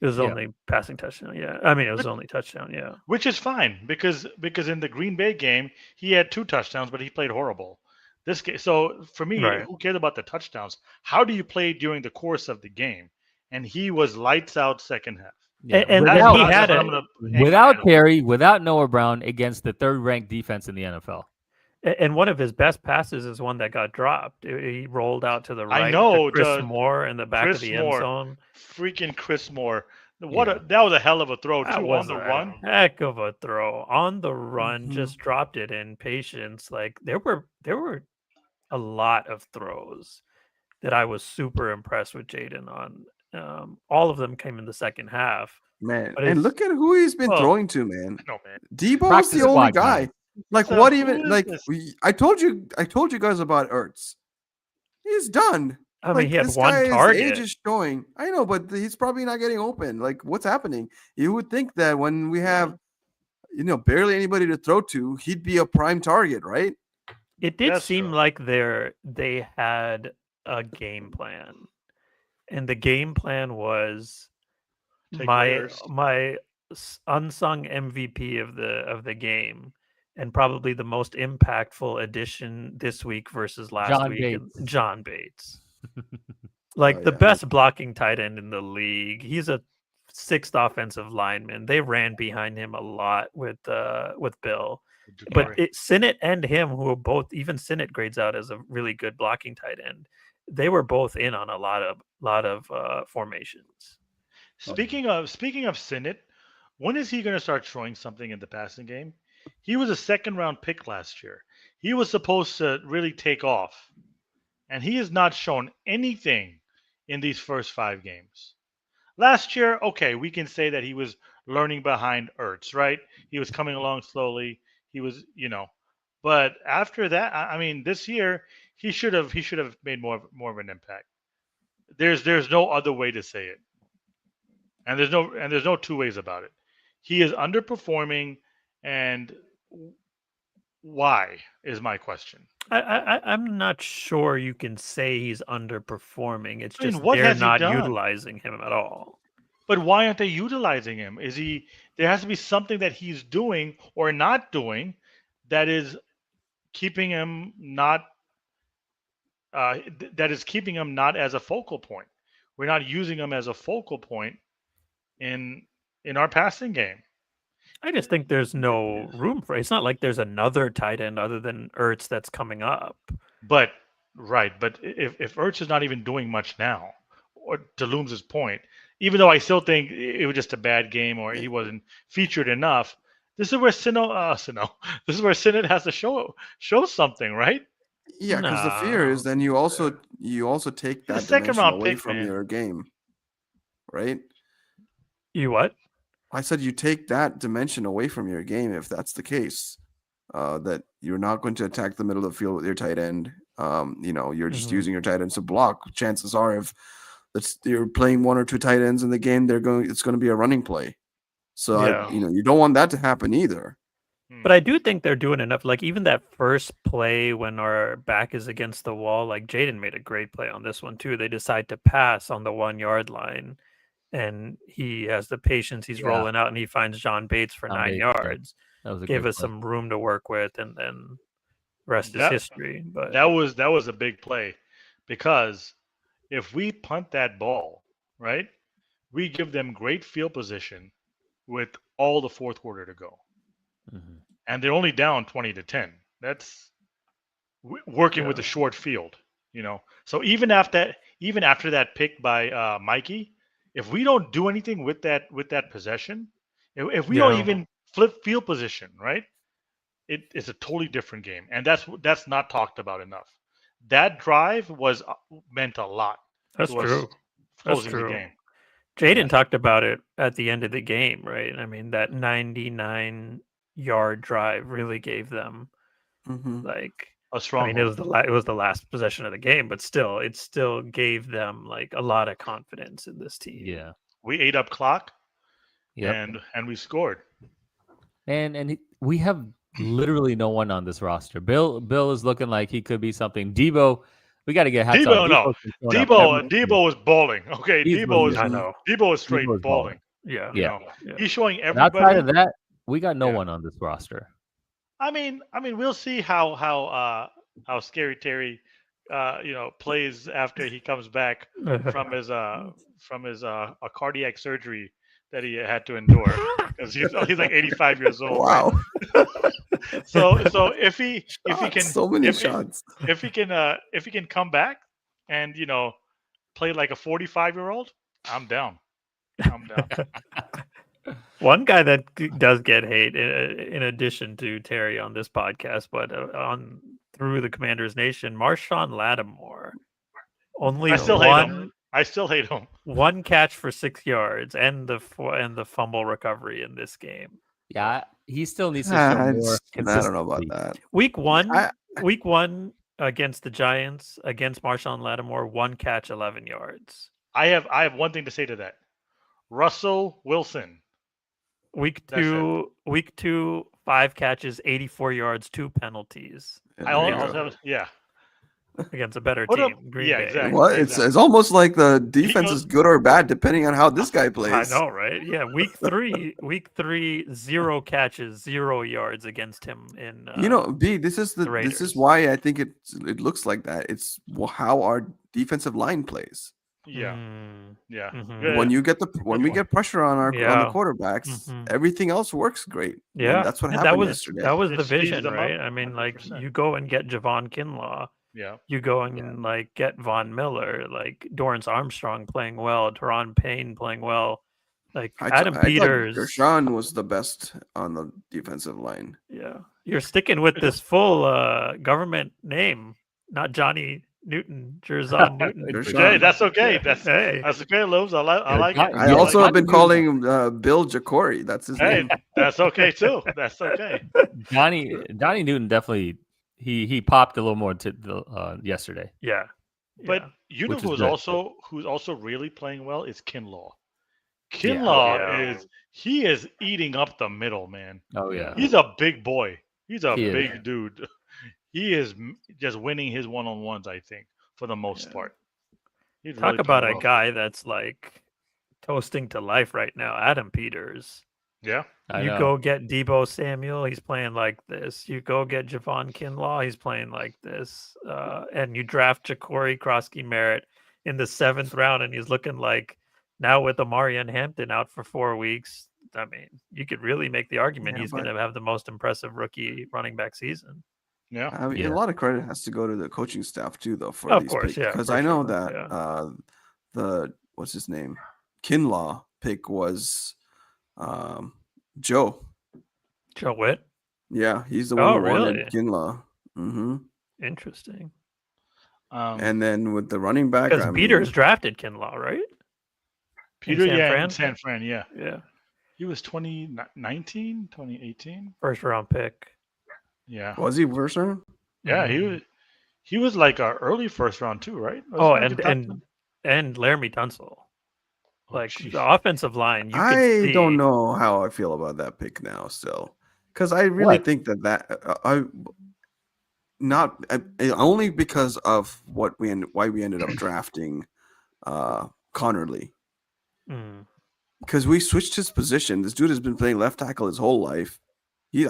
It was only passing touchdown. Yeah. I mean, it was only touchdown. Yeah. Which is fine because in the Green Bay game, he had 2 touchdowns, but he played horrible. This game, so for me, who cares about the touchdowns? How do you play during the course of the game? And he was lights out second half. Yeah. And he had it without Terry, without Noah Brown against the 3rd-ranked defense in the NFL. And one of his best passes is one that got dropped. He rolled out to the right. I know, to Chris Moore in the back of the end zone. Freaking Chris Moore! That was a hell of a throw too on the run. Heck of a throw on the run. Just dropped it in patience. Like there were a lot of throws that I was super impressed with Jayden on. All of them came in the second half. Man, and look at who he's been throwing to, man. No, man. Debo's the only guy. Man. Like what even like I told you guys about Ertz. He's done. I mean, he had one target. His age is showing. I know, but he's probably not getting open. Like what's happening? You would think that when we have barely anybody to throw to, he'd be a prime target, right? It did That's seem true. like they had a game plan, and the game plan was Take away my Ertz. my unsung MVP of the game, and probably the most impactful addition this week versus last John week, Bates. John Bates. Like the Yeah. best blocking tight end in the league. He's a sixth offensive lineman. They ran behind him a lot with Bill. But Sinnott and him, who are both, even Sinnott grades out as a really good blocking tight end. They were both in on a lot of formations. Speaking of Sinnott, when is he going to start showing something in the passing game? He was a second-round pick last year. He was supposed to really take off, and he has not shown anything in these first 5 games. Last year, okay, we can say that he was learning behind Ertz, right? He was coming along slowly. He was, but after that, I mean, this year he should have made more of an impact. There's no other way to say it, and there's no two ways about it. He is underperforming, and why is my question. I'm not sure you can say he's underperforming. It's just what they're has he not done? utilizing him at all. But why aren't they utilizing him? There has to be something that he's doing or not doing that is keeping him not as a focal point. We're not using him as a focal point in our passing game. I just think there's no room for it. It's not like there's another tight end other than Ertz that's coming up. But if Ertz is not even doing much now, or to Looms' point, even though I still think it was just a bad game or he wasn't featured enough, this is where this is where Sinnott has to show something, right? Yeah, because the fear is then you also take that dimension away from your game, right? You what? I said you take that dimension away from your game if that's the case. That you're not going to attack the middle of the field with your tight end. You're just using your tight ends to block. Chances are, if you're playing 1 or 2 tight ends in the game, it's going to be a running play. So you don't want that to happen either. But I do think they're doing enough. Like even that first play when our back is against the wall, like Jayden made a great play on this one too. They decide to pass on the 1 yard line, and he has the patience. He's rolling out, and he finds John Bates for 9 yards. That was Gave us some room to work with, and then rest is history. But that was a big play, because if we punt that ball, right, we give them great field position with all the fourth quarter to go, and they're only down 20-10. That's working with a short field, So even after that pick by Mikey, if we don't do anything with that possession, if we don't even flip field position, right, it's a totally different game, and that's not talked about enough. That drive meant a lot. That's true. That's true. The game. Jayden talked about it at the end of the game, right? I mean, that 99-yard drive really gave them like a strong. I mean, it was the last possession of the game, but still, it still gave them like a lot of confidence in this team. Yeah, we ate up clock, and we scored. And we have literally no one on this roster. Bill is looking like he could be something. Debo, we got to get hats off. Debo was balling. Okay, Debo is straight balling. Yeah. He's showing everybody. And outside of that, we got no one on this roster. I mean, we'll see how Scary Terry, plays after he comes back from his a cardiac surgery that he had to endure, because he's like 85 years old. Wow. Right? So if he can so many shots. If he can come back and play like a 45-year-old, I'm down. One guy that does get hate, in addition to Terry on this podcast, but on through the Commanders Nation, Marshawn Lattimore. I still hate him. 1 catch for 6 yards and the fumble recovery in this game. Yeah, he still needs to show more consistency. I don't know about that. Week one against the Giants, against Marshawn Lattimore, 1 catch, 11 yards. I have one thing to say to that. Russell Wilson. Week That's it. week 2, 5 catches, 84 yards, 2 penalties I also have, yeah. against a better What up? team, Green Yeah, Bay. exactly. What? It's almost like the defense is good or bad depending on how this guy plays. I know, right? Yeah, week 3, 0 catches, 0 yards against him in. B. This is why I think it looks like that. It's how our defensive line plays. Yeah, yeah. Mhm. When we get pressure on on the quarterbacks, everything else works great. Yeah, and that's what and happened yesterday. That was It the speeds vision, them up right? I mean, like 100%. you go and get Javon Kinlaw. Yeah. You go and like get Von Miller, like Dorrance Armstrong playing well, Teron Payne playing well, like Adam Peters. I thought Gershon was the best on the defensive line. Yeah, you're sticking with this full government name, not Johnny Newton, Jerzon Newton. Hey, that's okay. That's hey. That's okay, Lobes. I like it. I also have been calling him Bill Jacory. That's his name. That's okay too. That's okay. Johnny Newton definitely he popped a little more yesterday. Yeah. But you know who's also really playing well is Kinlaw. Kinlaw is eating up the middle, man. Oh yeah. He's a big boy. He's a big dude. He is just winning his one-on-ones, I think, for the most part. He's Talk really about playing a well. guy that's like toasting to life right now, Adam Peters. Yeah. You go get Debo Samuel, he's playing like this. You go get Javon Kinlaw, he's playing like this. And you draft Ja'Cory Krosky-Merritt in the 7th round, and he's looking like now with Amari and Hampton out for 4 weeks. I mean, you could really make the argument he's going to have the most impressive rookie running back season. Yeah. I mean, a lot of credit has to go to the coaching staff too, though, for these picks. Yeah, because I know that the what's his name, Kinlaw pick was Joe Witt. Yeah, he's the one who really? wanted Kinlaw. Mm-hmm. Interesting. And then with the running back, because Peters drafted Kinlaw, right? Peter, in San Fran, yeah. He was 2019, 2018. First round pick. Yeah. Was he first round? Yeah, he was like our early first round too, right? And Laramie Tunsil. Like the offensive line. I don't know how I feel about that pick now still. Because I really think only because of why we ended up drafting Connerly. Because we switched his position. This dude has been playing left tackle his whole life.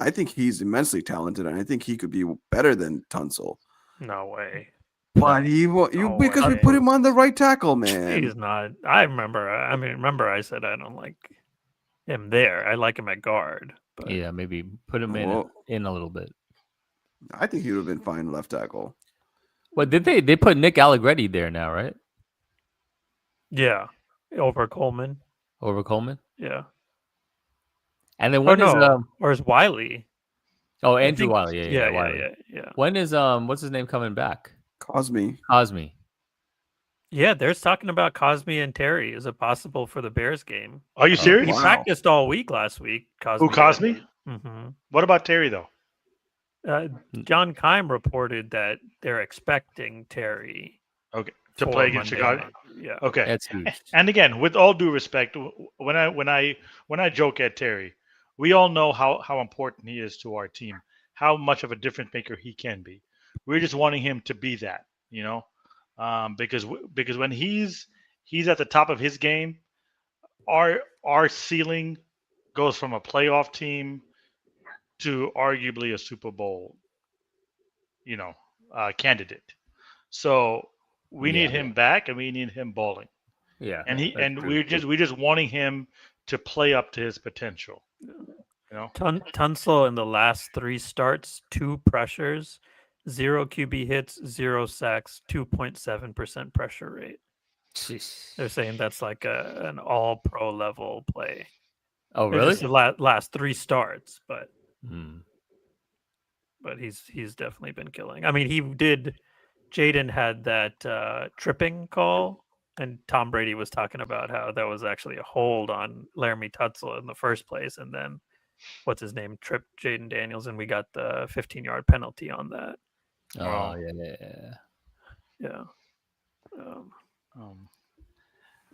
I think he's immensely talented, and I think he could be better than Tunsil. No way. But because we put him on the right tackle, man. He's not. I remember I said I don't like him there. I like him at guard. But... Yeah, maybe put him in a little bit. I think he would have been fine left tackle. But did they put Nick Allegretti there now, right? Yeah. Over Coleman. Yeah. And then when is Wiley? Oh, Andrew Wiley. Yeah. When is what's his name coming back? Cosme. Yeah, there's talking about Cosme and Terry. Is it possible for the Bears game? Are you serious? He practiced all week last week. Who, Cosme? Mm-hmm. What about Terry though? John Keim reported that they're expecting Terry. Okay. To play against Chicago. Yeah. Okay. That's huge. And again, with all due respect, when I joke at Terry, we all know how important he is to our team, how much of a difference maker he can be. We're just wanting him to be that, because when he's at the top of his game, our ceiling goes from a playoff team to arguably a Super Bowl, candidate. So we need him back, and we need him balling. Yeah, and we're just wanting him to play up to his potential. Tunsil in the last 3 starts, 2 pressures, 0 QB hits, 0 sacks, 2.7% pressure rate. Jeez. They're saying that's like an all-pro level play. Oh, really? It's the last 3 starts, but he's definitely been killing. I mean, Jayden had that tripping call, and Tom Brady was talking about how that was actually a hold on Laramie Tunsil in the first place, and then what's his name tripped Jayden Daniels, and we got the 15-yard penalty on that. Oh, yeah.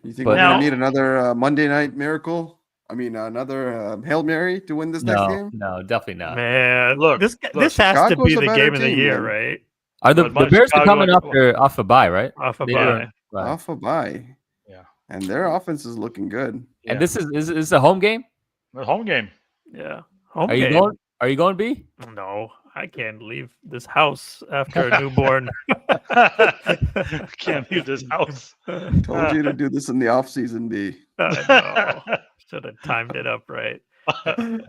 You think we're gonna need another Monday Night Miracle? I mean, another Hail Mary to win this next game? No, definitely not. Man, Look, this look, has to be Chicago's a the better game of the team, year, man. right? Are the But Bears are Chicago coming off a bye, right? Off a They were bye. bye. Off a bye. Yeah. And their offense is looking good. And Yeah. this is a home game. The home game. Yeah. Home Are you game. going? Are you going, B? No, I can't leave this house after a newborn. Can't leave this house. Told you to do this in the offseason, B. No, should have timed it up right.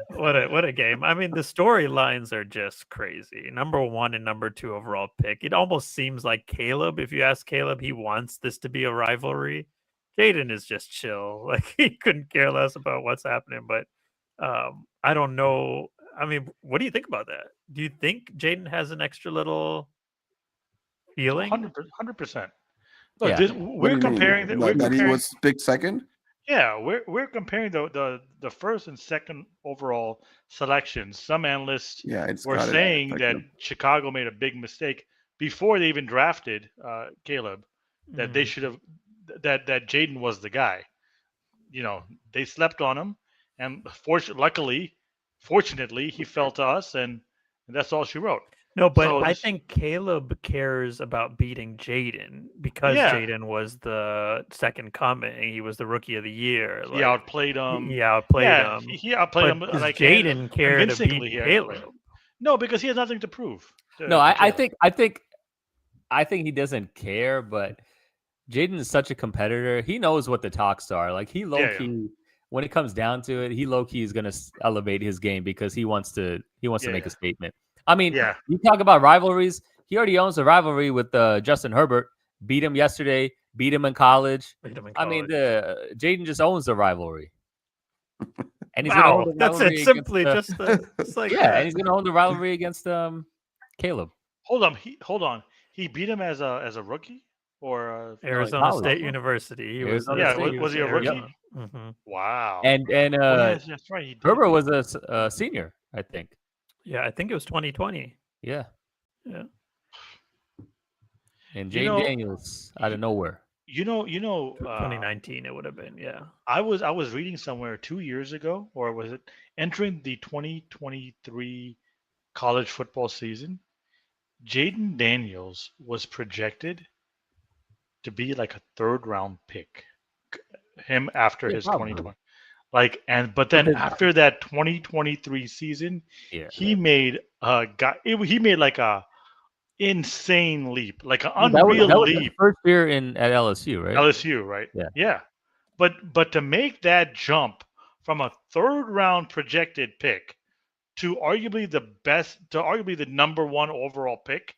What a game. I mean, the storylines are just crazy. Number 1 and number 2 overall pick. It almost seems like Caleb. If you ask Caleb, he wants this to be a rivalry. Jayden is just chill. Like, he couldn't care less about what's happening. But I don't know. I mean, what do you think about that? Do you think Jayden has an extra little feeling? 100%. Look, Yeah. we're comparing. We're That he comparing. was picked second? Yeah, we're comparing the first and second overall selections. Some analysts Yeah, were saying that Chicago made a big mistake before they even drafted Caleb. That they should have that Jayden was the guy. You know, they slept on him, and fortunately, he fell to us, and that's all she wrote. No, but So I this- think Caleb cares about beating Jayden because Yeah. Jayden was the second coming. He was the rookie of the year. He outplayed him. He outplayed Yeah, him. he outplayed him. But does Like Jayden care to convincingly beat here. Caleb? No, because he has nothing to prove. No, I think he doesn't care, but Jayden is such a competitor. He knows what the talks are. Like, he low key, when it comes down to it, he low key is going to elevate his game because he wants to make a statement. I mean, you talk about rivalries. He already owns a rivalry with Justin Herbert. Beat him yesterday. Beat him in college. I mean, Jayden just owns the rivalry. And he's going to own the that's rivalry it. Simply against, just like and he's going to own the rivalry against Caleb. Hold on. He beat him as a rookie or Arizona State University. He was was he a rookie? Mm-hmm. Wow. And yes, that's right. He did. Herbert was a senior, I think. Yeah, I think it was 2020. Yeah. Yeah. And Jayden Daniels out of nowhere. 2019 it would have been. Yeah. I was reading somewhere 2 years ago, or was it entering the 2023 college football season? Jayden Daniels was projected to be like a 3rd round pick. Him after his 2020. But then after that 2023 season, he made like a insane leap, like an unreal that was leap. his first year at LSU, right? LSU, right? Yeah. But to make that jump from a 3rd round projected pick to arguably the number 1 overall pick,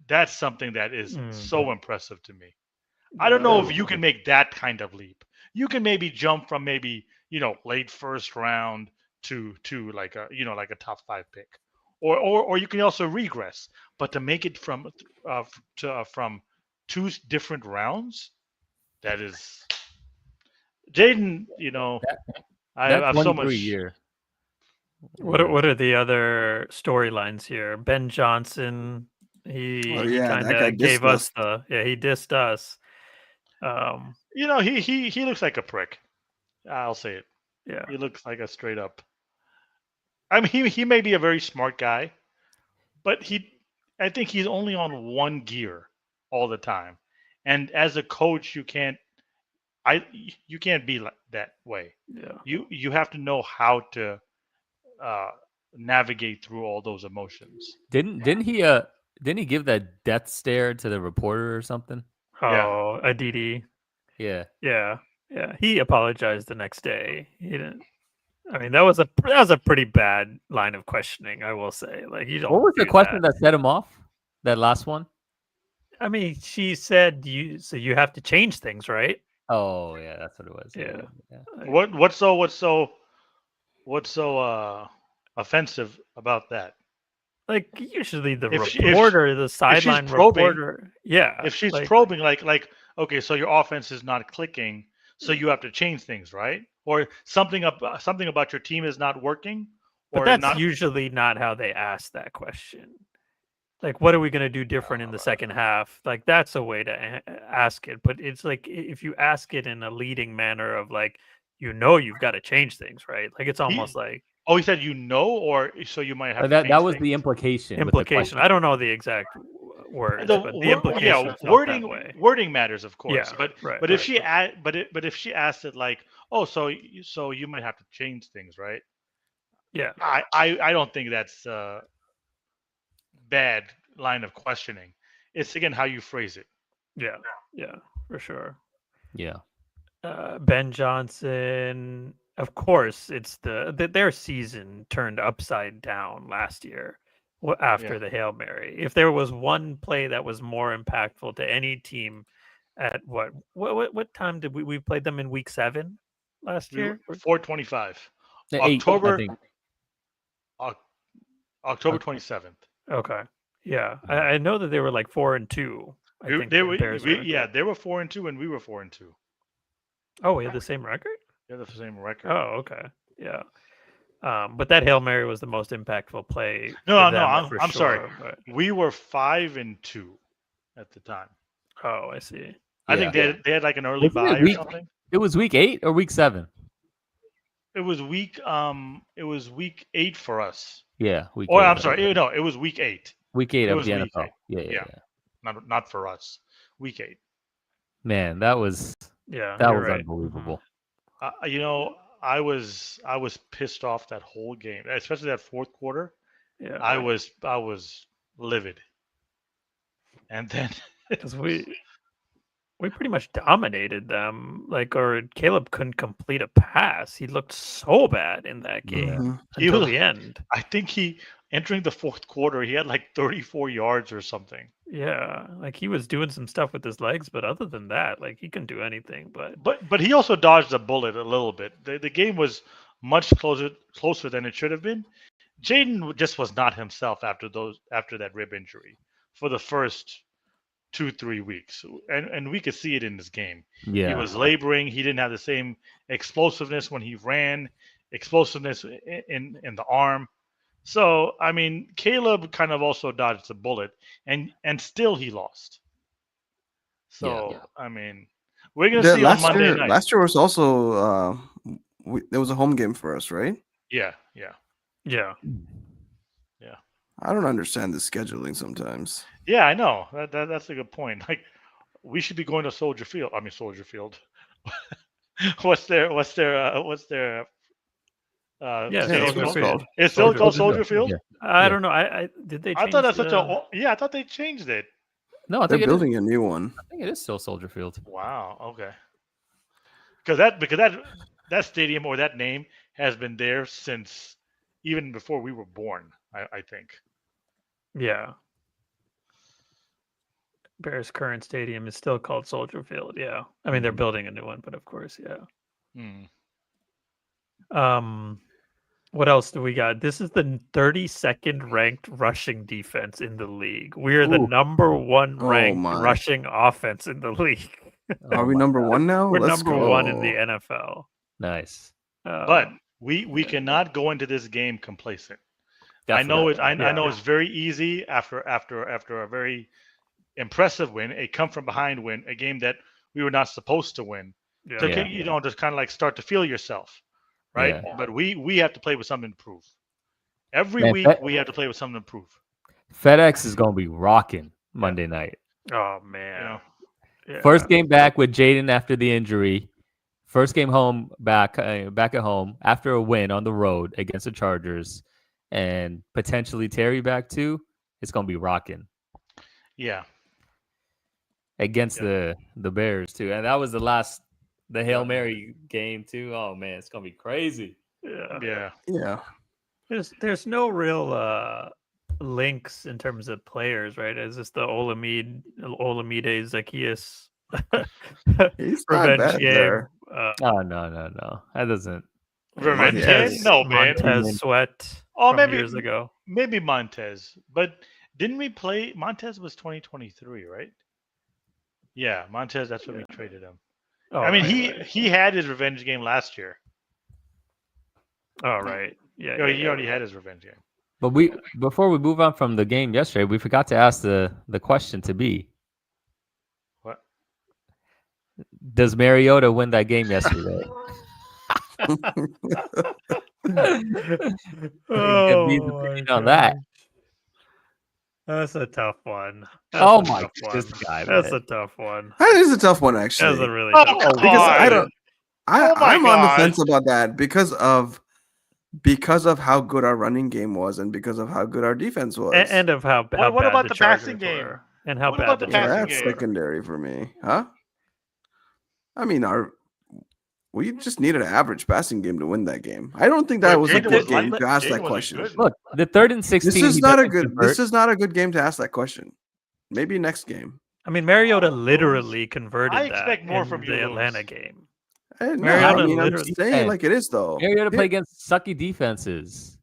that's something that is so impressive to me. I don't know if you can make that kind of leap. You can maybe jump from late 1st round to like a top 5 pick, or you can also regress. But to make it from 2 different rounds, that is Jayden. I have so much. Year. What are the other storylines here? Ben Johnson. He kind of gave us he dissed us. He looks like a prick. I'll say it. Yeah, he looks like a straight up. I mean, he may be a very smart guy, but I think he's only on one gear all the time. And as a coach, you can't be like that way. Yeah, you have to know how to navigate through all those emotions. Didn't he give that death stare to the reporter or something? Oh, Aditi. Yeah. He apologized the next day. He didn't. I mean, that was a pretty bad line of questioning, I will say. Like, you don't. What was the question that set him off? That last one? I mean, she said you have to change things, right? Oh yeah, that's what it was. Yeah. What's so offensive about that? Like, usually the the sideline reporter. Yeah. If she's probing, like, okay, so your offense is not clicking, so you have to change things, right? Or something about your team is not working. But that's usually not how they ask that question. Like, what are we going to do different in the second half? Like, that's a way to ask it. But it's like, if you ask it in a leading manner of like, you've got to change things, right? Like it's almost like Oh, he said or so you might have to that change was things? the implication. implication. I don't know the exact words, but the implication felt that way. Wording matters, of course. Yeah, but if she if she asked it like, oh, so you might have to change things, right? Yeah, I don't think that's bad line of questioning. It's again how you phrase it. yeah, for sure. Yeah. Ben Johnson, of course, it's their season turned upside down last year after the Hail Mary. If there was one play that was more impactful to any team at what time did we played them in week 7 last year? 425. October. October 27th. Okay. Yeah. I know that they were like 4-2. I think they were 4-2 and we were 4-2. Oh, we had the same record? Yeah, the same record. Oh, okay. Yeah. But that Hail Mary was the most impactful play. No, I'm sure, sorry. But... We were 5-2 at the time. Oh, I see. I think they had like an early bye or something. It was week 8 or week 7? It was week 8 for us. Yeah, week 8. I'm sorry. No, it was week 8. Week 8 of the NFL. Yeah. Not for us. Week 8. Man, that was right. unbelievable. I was pissed off that whole game, especially that fourth quarter. Yeah, I was livid. And then because we pretty much dominated them. Or Caleb couldn't complete a pass. He looked so bad in that game until the end. I think entering the fourth quarter, he had like 34 yards or something. Yeah, he was doing some stuff with his legs, but other than that, he couldn't do anything. But he also dodged a bullet a little bit. The game was much closer than it should have been. Jayden just was not himself after that rib injury for the first 2-3 weeks, and we could see it in this game. Yeah, he was laboring. He didn't have the same explosiveness when he ran, explosiveness in the arm. So I mean, Caleb kind of also dodged a bullet, and still he lost. So I mean, we're gonna see on Monday night. Last year was also there was a home game for us, right? Yeah. I don't understand the scheduling sometimes. Yeah, I know. That's a good point. We should be going to Soldier Field. I mean, Soldier Field. What's their Soldier Field. It's still called Soldier Field? Yeah. I don't know. I did they change I thought that's I thought they changed it. No, I they're think building a new one. I think it is still Soldier Field. Wow, okay. Because that stadium or that name has been there since even before we were born, I think. Yeah. Bears' current stadium is still called Soldier Field. Yeah. I mean, they're building a new one, but of course, yeah. What else do we got? This is the 32nd ranked rushing defense in the league. We're the number 1 ranked rushing offense in the league. Are we number 1 now? We're number 1 in the NFL. Nice. But we cannot go into this game complacent. Definitely. I know it's very easy after a very impressive win, a come from behind win, a game that we were not supposed to win. To just kind of start to feel yourself, right? Yeah. But we have to play with something to prove. Every week we have to play with something to prove. FedEx is going to be rocking Monday night. Oh man! First game back with Jayden after the injury. First game home back at home after a win on the road against the Chargers, and potentially Terry back too. It's going to be rocking. Yeah. Against the Bears too, and that was the Hail Mary game too. Oh man, it's gonna be crazy. Yeah. There's no real links in terms of players, right? Is this the Olamide Zacchaeus He's revenge game? There. No, that doesn't. Revenge game? No, man. Montez Sweat. Maybe years ago. Maybe Montez, but didn't we play? Montez was 2023, right? Yeah, Montez. That's when we traded him. Oh, I mean, he had his revenge game last year. Oh, right. Yeah, he already had his revenge game. But before we move on from the game yesterday, we forgot to ask the question to be. What? Does Mariota win that game yesterday? Get B's opinion on that. That's a tough one. Oh my, this guy. That's Man. a tough one. That is a tough one, That's actually. a really tough one. Because I don't. Oh my I'm on the God. fence about that because of how good our running game was and because of how good our defense was. And of how bad What about the the passing Chargers game? were. And how What bad about the the passing Chargers that's game? secondary for me, huh? I mean, we just needed an average passing game to win that game. I don't think that But was a Jayden good was game like- to ask Jayden that wasn't question. good. Look, the 3rd and 16. This is he not a doesn't good. convert. This is not a good game to ask that question. Maybe next game. I mean, Mariota Looms, literally converted I that expect more in from you, the Looms. Atlanta game. No, Mariota I mean, I'm literally- saying like it is though. Mariota play against sucky defenses.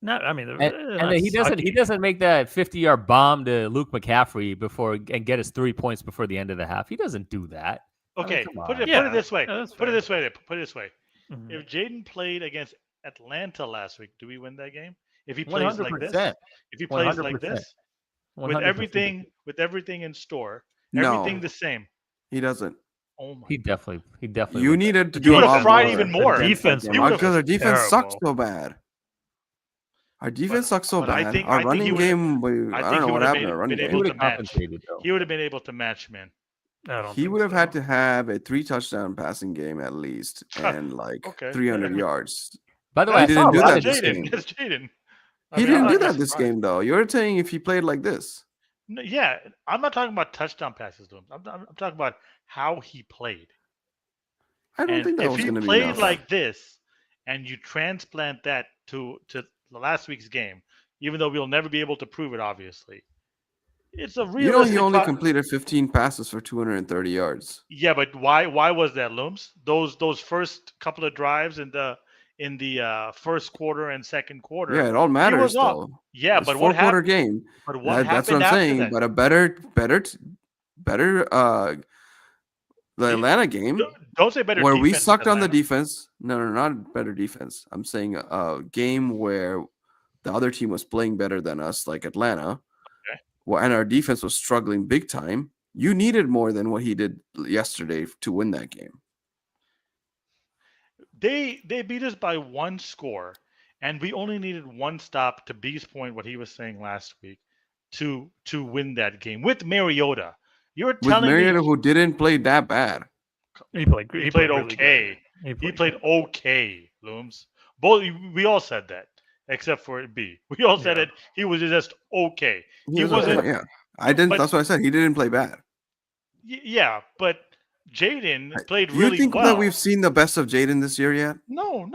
No, I mean, And he doesn't make that 50-yard bomb to Luke McCaffrey and get us 3 points before the end of the half. He doesn't do that. Okay, come put on. it this way. Yeah, that's Put it fair. this way. Put it this way. Mhm. If Jayden played against Atlanta last week, do we win that game? If he plays like this, 100%. if he plays like 100%. this, 100%. with everything in store, No. everything the same. He doesn't. Oh my! He definitely. You would. needed to He do would a have lot tried more even more. against Defense that He game. would have- Because our defense sucks terrible. so bad. Our defense sucks so but I bad. think- Our I think he running would've- game. I I think don't he know what would've happened to our running been He able would game. to have match. compensated though. He would have been able to match, man. I don't He think would have so. had to have a 3-touchdown passing game at least and like Okay. 300 yards. By the way, He I didn't saw do a that lot That's of this Jayden. game. That's Jayden. He didn't do I'm that not this surprised. game though. You're saying if he played like this. No, yeah, I'm not talking about touchdown passes to him. I'm talking about how he played. I don't And think that if was he going to be played enough. like this, and you transplant that to the last week's game, even though we'll never be able to prove it, obviously, it's a You know, realistic. he only completed 15 passes for 230 yards. Yeah, but why was that, Looms? Those first couple of drives in the first quarter and second quarter. Yeah, it all matters off. though. Yeah, It's but a what 4-quarter happened? game. But what That's happened what I'm after saying. that? But a better the Atlanta game Don't say better. where we defense sucked than on the Atlanta. defense. No, not better defense. I'm saying a game where the other team was playing better than us, like Atlanta. Okay. Well, and our defense was struggling big time. You needed more than what he did yesterday to win that game. They beat us by one score, and we only needed one stop, to B's point, what he was saying last week, to win that game with Mariota. You're With telling Mariota, me who didn't play that bad. He played. he played really okay. good. He played okay, Looms. Both we all said that, except for B. We all said Yeah. it. He was just okay. He was wasn't. okay, yeah. I didn't. but- That's what I said. He didn't play bad. Yeah, but Jayden played really You think well. that we've seen the best of Jayden this year yet? No,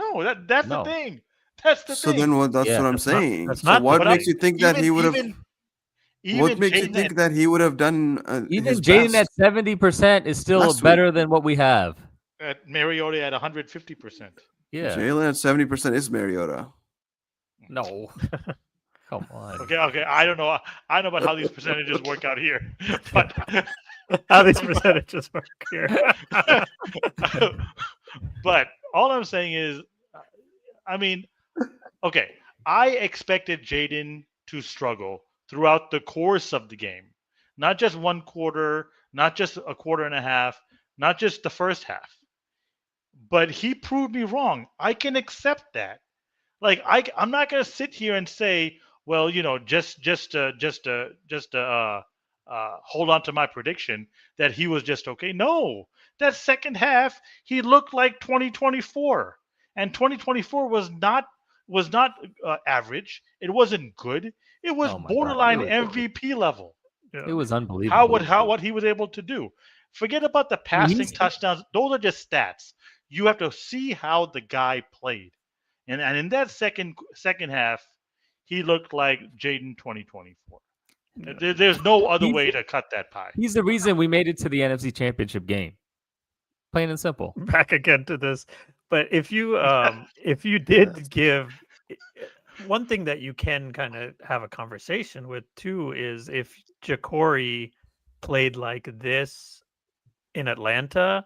that's No. the thing. That's the So thing. then what? That's Yeah, what I'm that's not- saying. that's So not what the makes thing. you think that he would have? Even What makes you Jayden think that he would have done? Even his Jayden best? at 70% is still Last better than what we have. at Mariota at 150%. Yeah. Jalen at 70% is Mariota. No. Come on. Okay. I don't know. I don't know about how these percentages work out here, but How these percentages work here. but all I'm saying is, I mean, okay, I expected Jayden to struggle throughout the course of the game, not just one quarter, not just a quarter and a half, not just the first half. But he proved me wrong. I can accept that. Like I'm not gonna sit here and say, well, just hold on to my prediction that he was just okay. No, that second half he looked like 2024, and 2024 was not average. It wasn't good. It was Oh my God, borderline it was- MVP level. It was unbelievable. What he was able to do. Forget about the passing he's- touchdowns. Those are just stats. You have to see how the guy played, and in that second half, he looked like Jayden 2024. There's no other way to cut that pie. He's the reason we made it to the NFC Championship game. Plain and simple. Back again to this, but if you did give one thing that you can kind of have a conversation with too is if Ja'Cory played like this in Atlanta,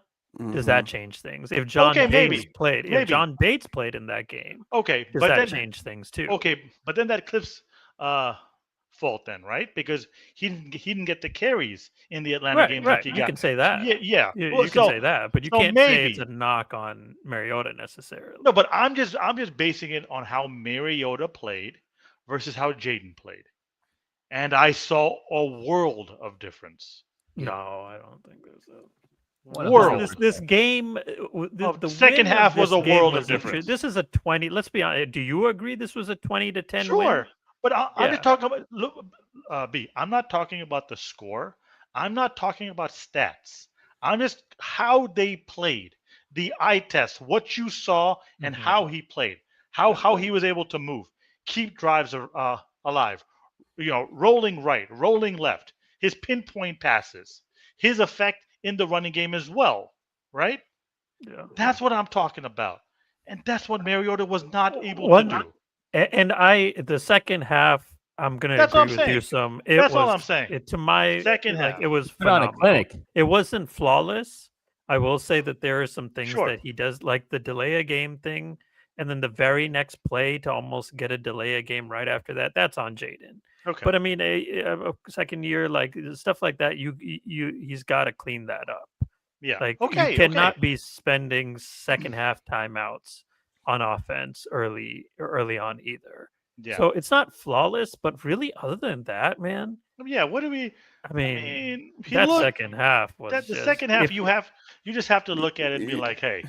does that change things? If John Okay, Bates maybe. played, if Maybe. John Bates played in that game, Okay, does but that then change things too? okay, but then that clips fault then, right? Because he didn't get the carries in the Atlanta games like he You got. can say that. Yeah. You Well, can say that, but you so can't say it's maybe. a knock on Mariota necessarily. No, but I'm just basing it on how Mariota played versus how Jayden played, and I saw a world of difference. No, I don't think there's a World. This game, the second win half of was this a game world was of difference. This is a 20. Let's be honest. Do you agree this was a 20-10 Sure, win? but I'm just talking about B. I'm not talking about the score. I'm not talking about stats. I'm just how they played, the eye test, what you saw, and how he played, how he was able to move, keep drives alive, rolling right, rolling left, his pinpoint passes, his effect in the running game as well, right? Yeah. That's what I'm talking about. And that's what Mariota was not able to do. And the second half, I'm gonna That's what agree I'm with you saying. some. That's all I'm saying. To my Second half. it was Put on a phenomenal. clinic. It wasn't flawless. I will say that there are some things Sure. that he does, like the delay a game thing, and then the very next play to almost get a delay a game right after that. That's on Jayden. Okay. But I mean, a second year, like stuff like that, he's got to clean that up. Yeah. Like Okay. you cannot be spending second half timeouts on offense early on either. Yeah. So it's not flawless, but really, other than that, man. Yeah. What do we? I mean, second half was the second half. You just have to look at it and be like, hey,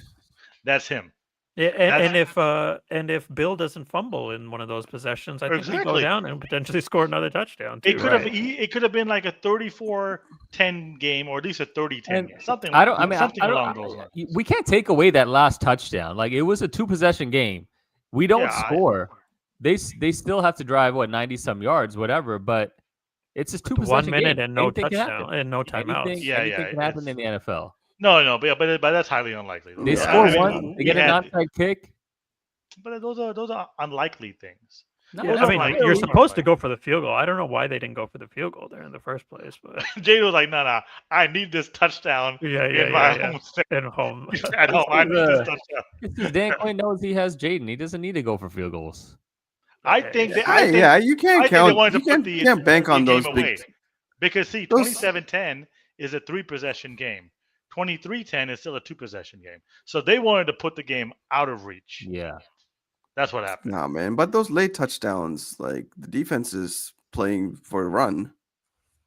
that's him. Yeah, and if Bill doesn't fumble in one of those possessions, I think we go down and potentially score another touchdown too. It could have been like a 34-10 game, or at least a 30-10 game. Something along those lines. We can't take away that last touchdown. Like, it was a 2-possession game. We don't score. They still have to drive 90 some yards, whatever. But it's just 2 possession 1 minute game. and no Anything touchdown and no timeouts. Anything can happen in the NFL. No, but that's highly unlikely. They score one, they get an onside kick. But those are unlikely things. No, I mean, you're supposed to go for the field goal. I don't know why they didn't go for the field goal there in the first place. But Jay was like, no, I need this touchdown in my home state. At home. At home, I need this touchdown. Dan Quinn knows he has Jayden. He doesn't need to go for field goals. I think you can't count. You can't bank on those big. Because see, 27-10 is a 3-possession game. 23-10 is still a 2-possession game. So they wanted to put the game out of reach. Yeah. That's what happened. Nah, man. But those late touchdowns, like the defense is playing for a run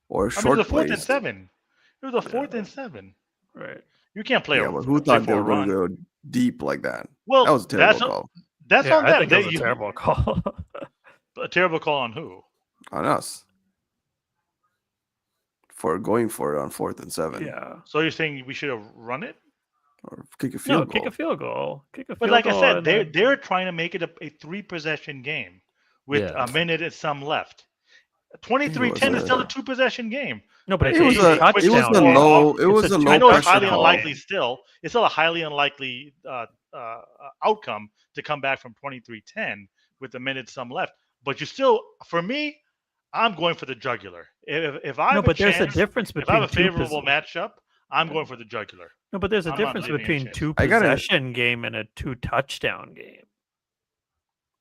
or short plays. It was a 4th and 7. It was a 4th and 7. Right. You can't play but who thought they were going to go deep like that? Well, that was a terrible call. That's on them. I think it was a terrible call. A terrible call on who? On us. For going for it on 4th and 7. Yeah. So you're saying we should have run it? Or kick a field goal. Kick a field goal. But like I said, they're trying to make it a 3-possession game with a minute and some left. 23-10 is still a 2-possession game. No, but it was a low. It was a low. I know it's pressure highly call. unlikely. Still, it's still a highly unlikely outcome to come back from 23-10 with a minute some left. But you still, for me, I'm going for the jugular. If I have there's a difference between if I have a favorable matchup, I'm going for the jugular. No, but there's a difference between 2-possession game and a 2-touchdown game.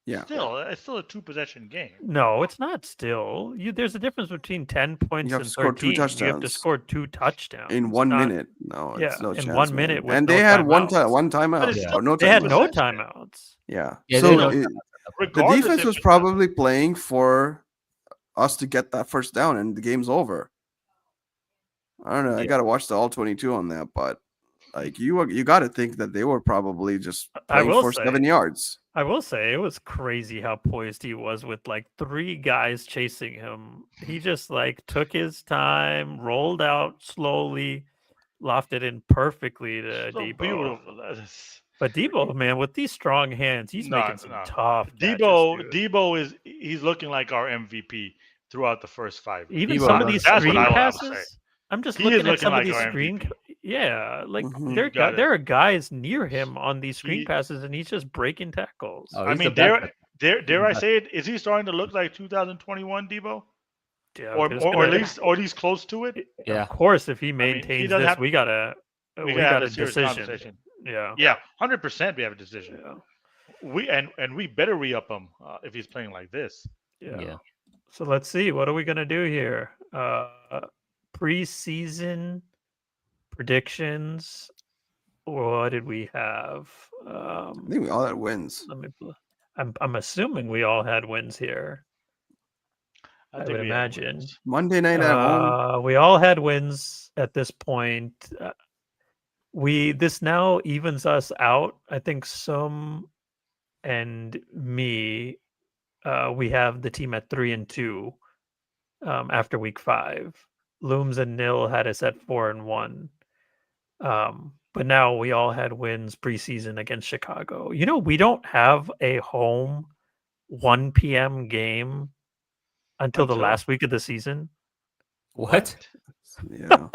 Yeah. It's still a 2-possession game. No, it's not still. There's a difference between 10 points and 13. You have to score 2 touchdowns. In 1 minute. No, it's no chance. In 1 minute. And they had one timeout. They had no timeouts. Yeah. So the defense was probably playing for us to get that first down and the game's over. I don't know. I got to watch the all 22 on that, but like you got to think that they were probably just playing for 7 yards. I will say it was crazy how poised he was with like 3 guys chasing him. He just like took his time, rolled out slowly, lofted in perfectly to Debo. Beautiful. But Debo, man, with these strong hands, he's making some tough catches, Debo he's looking like our MVP throughout the first 5. Even some of these screen passes. I'm just looking at some of these screen. Yeah, like there are guys near him on these screen passes, and he's just breaking tackles. I mean, dare I say it? Is he starting to look like 2021 Debo? Yeah, or at least close to it. Yeah, of course. If he maintains this, we got a decision. Yeah, 100%. We have a decision. Yeah. We better re-up him if he's playing like this. Yeah. So let's see. What are we gonna do here? Preseason predictions. What did we have? I think we all had wins. I'm assuming we all had wins here. I would imagine. Monday night at home. We all had wins at this point. This now evens us out. I think Sum and me, we have the team at 3-2 after week 5. Looms and Nil had us at 4-1. But now we all had wins preseason against Chicago. You know, we don't have a home 1 p.m. game until the last week of the season. What? Yeah.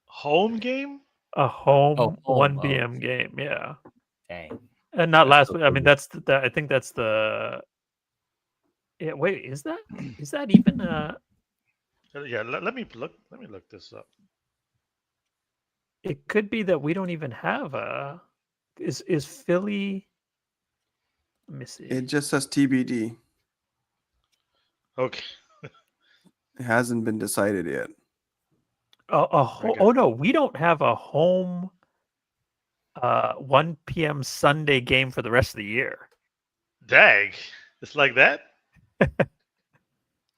Home game? A home 1 p.m. game, yeah. Dang. And not last week. I mean, that's I think that's the. Yeah, wait, is that even a? Yeah, let me look this up. It could be that we don't even have a. Is Philly? Let me see. It just says TBD. Okay. It hasn't been decided yet. Oh no, we don't have a home 1 p.m. Sunday game for the rest of the year. Dang. It's like that?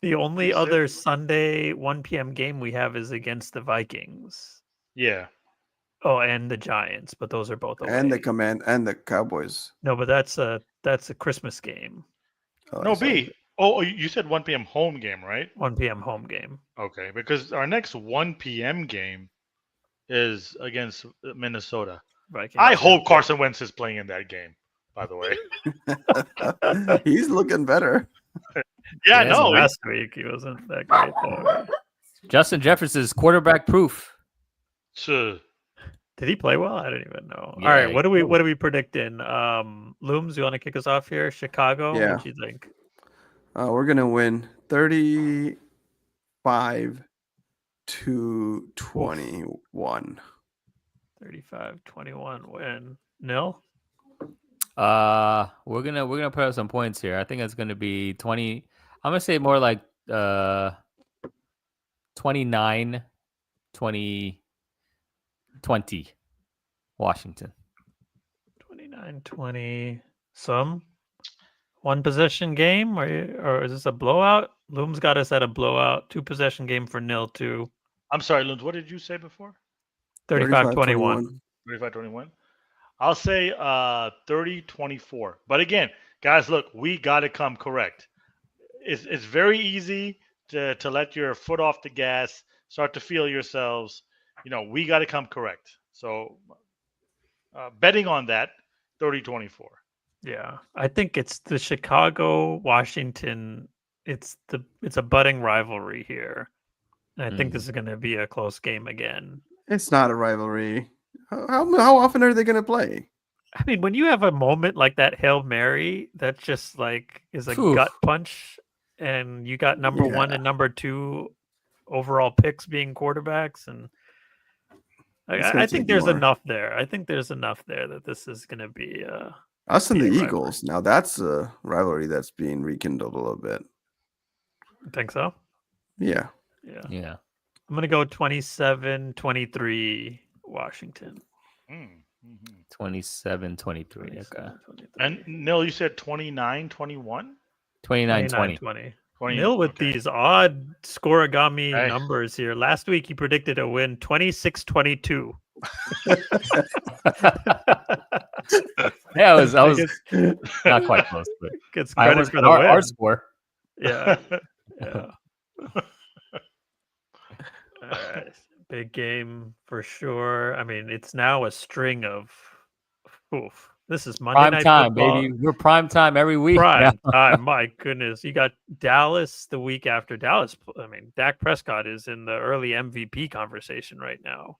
The only other Sunday 1 p.m. game we have is against the Vikings. Yeah. Oh, and the Giants, but those are both away. And the Cowboys. No, but that's a Christmas game. Oh, no, B. Oh, you said 1 p.m. home game, right? 1 p.m. home game. Okay, because our next 1 p.m. game is against Minnesota. Vikings. I hope Carson Wentz is playing in that game, by the way. He's looking better. Yeah, no. Last week he wasn't that great, though. Justin Jefferson's quarterback proof. Sure. Did he play well? I don't even know. Yeah, all right, what do we predict in? Looms, you want to kick us off here? Chicago? Yeah. What do you think? We're gonna win 35-21. 35-21 win. Nil? We're gonna put up some points here. I think it's gonna be 20. I'm gonna say more like 29, 20, 20. Washington. 29-20. Some one possession game, or is this a blowout? Looms got us at a blowout. 2 possession game for 0-2. I'm sorry, Looms. What did you say before? 35-21. 35-21. I'll say 30-24. But again, guys, look, we got to come correct. It's very easy to let your foot off the gas, start to feel yourselves. You know, we got to come correct. So betting on that, 30-24. Yeah, I think it's the Chicago-Washington. It's a budding rivalry here. And I think this is going to be a close game again. It's not a rivalry. How often are they going to play? I mean, when you have a moment like that Hail Mary, that just like is a gut punch, and you got number 1 and number 2 overall picks being quarterbacks, and I think there's enough there. I think there's enough there that this is going to be us and the Eagles. Now that's a rivalry that's being rekindled a little bit. You think so? Yeah. Yeah. I'm going to go 27-23 Washington. 27-23. Okay. And Nil, you said 29-21? 29-20. Nil with these odd scoregami numbers here. Last week he predicted a win 26-22. Yeah, I was not quite close, but gets credit for the win. Our score. Yeah. Big game for sure. I mean, it's now a string of. This is Monday prime night time, football. baby. We're prime time every week. Prime time. My goodness, you got Dallas the week after Dallas. I mean, Dak Prescott is in the early MVP conversation right now.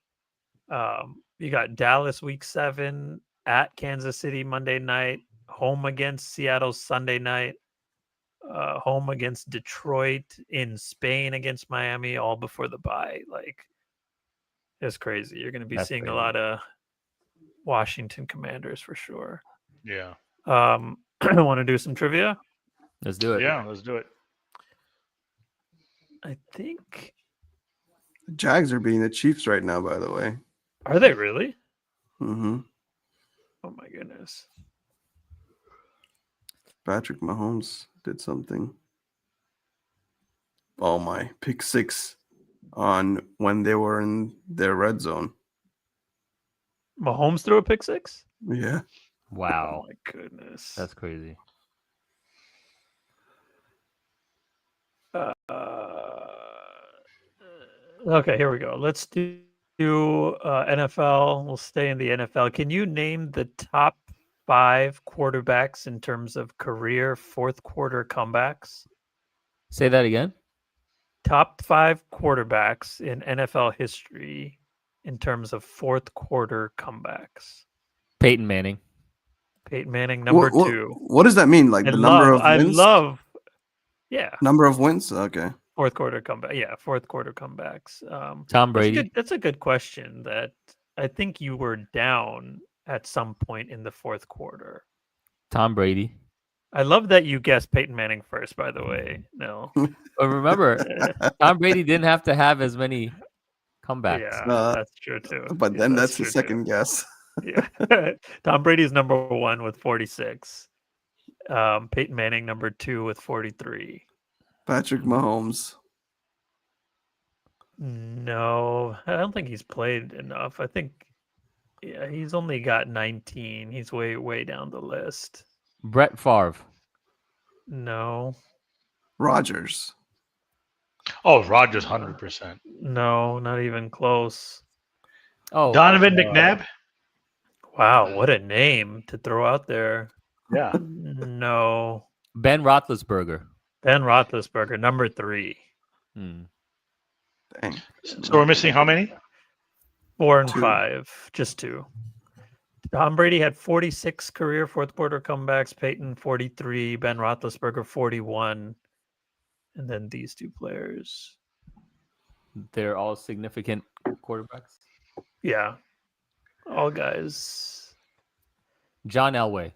You got Dallas week 7 at Kansas City Monday night, home against Seattle Sunday night, home against Detroit, in Spain against Miami, all before the bye. Like, it's crazy. You're going to be seeing a lot of Washington Commanders for sure. Yeah. Want to do some trivia? Let's do it. Yeah, let's do it. I think. The Jags are beating the Chiefs right now, by the way. Are they really? Mm-hmm. Oh my goodness. Patrick Mahomes did something. Oh my, pick 6 on when they were in their red zone. Mahomes threw a pick 6? Yeah. Wow. Oh my goodness. That's crazy. Okay, here we go. Let's do NFL. We'll stay in the NFL. Can you name the top 5 quarterbacks in terms of career fourth quarter comebacks? Say that again. Top 5 quarterbacks in NFL history in terms of fourth quarter comebacks. Peyton Manning. Peyton Manning, number 2. What does that mean? Like number of wins? Yeah. Number of wins? Okay. Fourth quarter comeback. Yeah, fourth quarter comebacks. Tom Brady. That's a good question that I think you were down at some point in the fourth quarter. Tom Brady. I love that you guessed Peyton Manning first, by the way. No. But remember, Tom Brady didn't have to have as many comebacks. Yeah, that's true too. But Yeah, then that's the second guess. Yeah. Tom Brady's number 1 with 46. Peyton Manning number 2 with 43. Patrick Mahomes. No, I don't think he's played enough. I think he's only got 19. He's way down the list. Brett Favre. No. Rodgers. Oh, Rodgers, 100%. No, not even close. Oh, Donovan McNabb. Wow, what a name to throw out there. Yeah. No. Ben Roethlisberger. Ben Roethlisberger, number 3. Dang. So we're missing how many? 4 and 2. 5, just 2. Tom Brady had 46 career fourth quarter comebacks. Peyton 43. Ben Roethlisberger 41. And then these 2 players. They're all significant quarterbacks. Yeah. All guys. John Elway.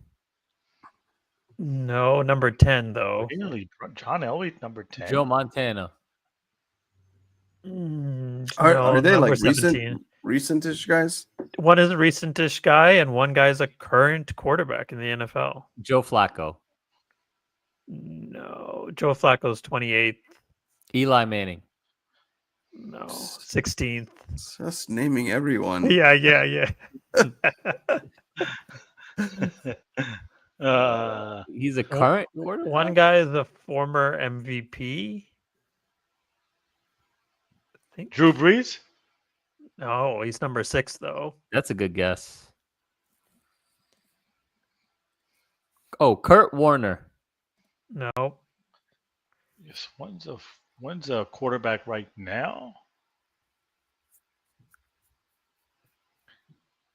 No, number 10 though. Really? John Elway, number 10. Joe Montana. Are they like 17. recentish guys? One is a recentish guy, and one guy's a current quarterback in the NFL. Joe Flacco. No, Joe Flacco's 28th. Eli Manning. No, 16th. Just naming everyone. Yeah. He's a current quarterback? One guy is a former MVP. I think. Drew Brees? No, he's number 6 though. That's a good guess. Oh, Kurt Warner. No. Yes, when's a quarterback right now?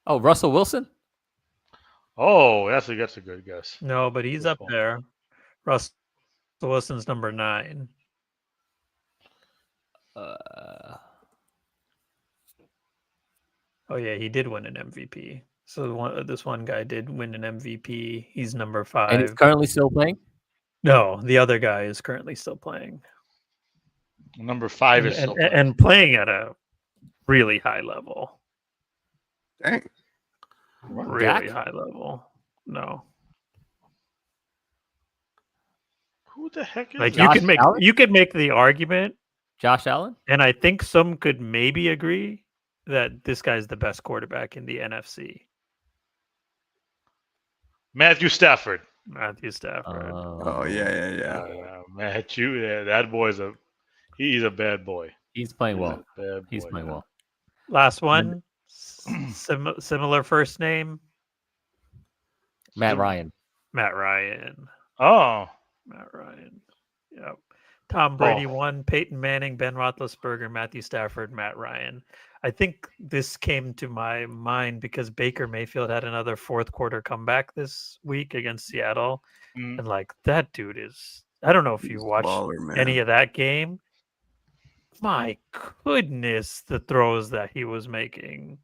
Oh, Russell Wilson. Oh, that's a good guess. No, but he's up there. Russell Wilson's number 9. Oh yeah, he did win an MVP. So this one guy did win an MVP. He's number 5. And he's currently still playing? No, the other guy is currently still playing. Number 5 is still playing. And playing at a really high level. Dang. Really high level. No. Who the heck is Like that? you could make the argument, Josh Allen? and I think some could maybe agree that this guy's the best quarterback in the NFC. Matthew Stafford. Matthew Stafford. Oh yeah. Matthew, that boy's he's a bad boy. He's playing well. He's playing well. Last one, similar first name. Matt Ryan. Matt Ryan. Oh. Matt Ryan. Yep. Tom Brady 1, Peyton Manning, Ben Roethlisberger, Matthew Stafford, Matt Ryan. I think this came to my mind because Baker Mayfield had another fourth quarter comeback this week against Seattle. And like that dude is, I don't know if you watched any of that game. My goodness, the throws that he was making.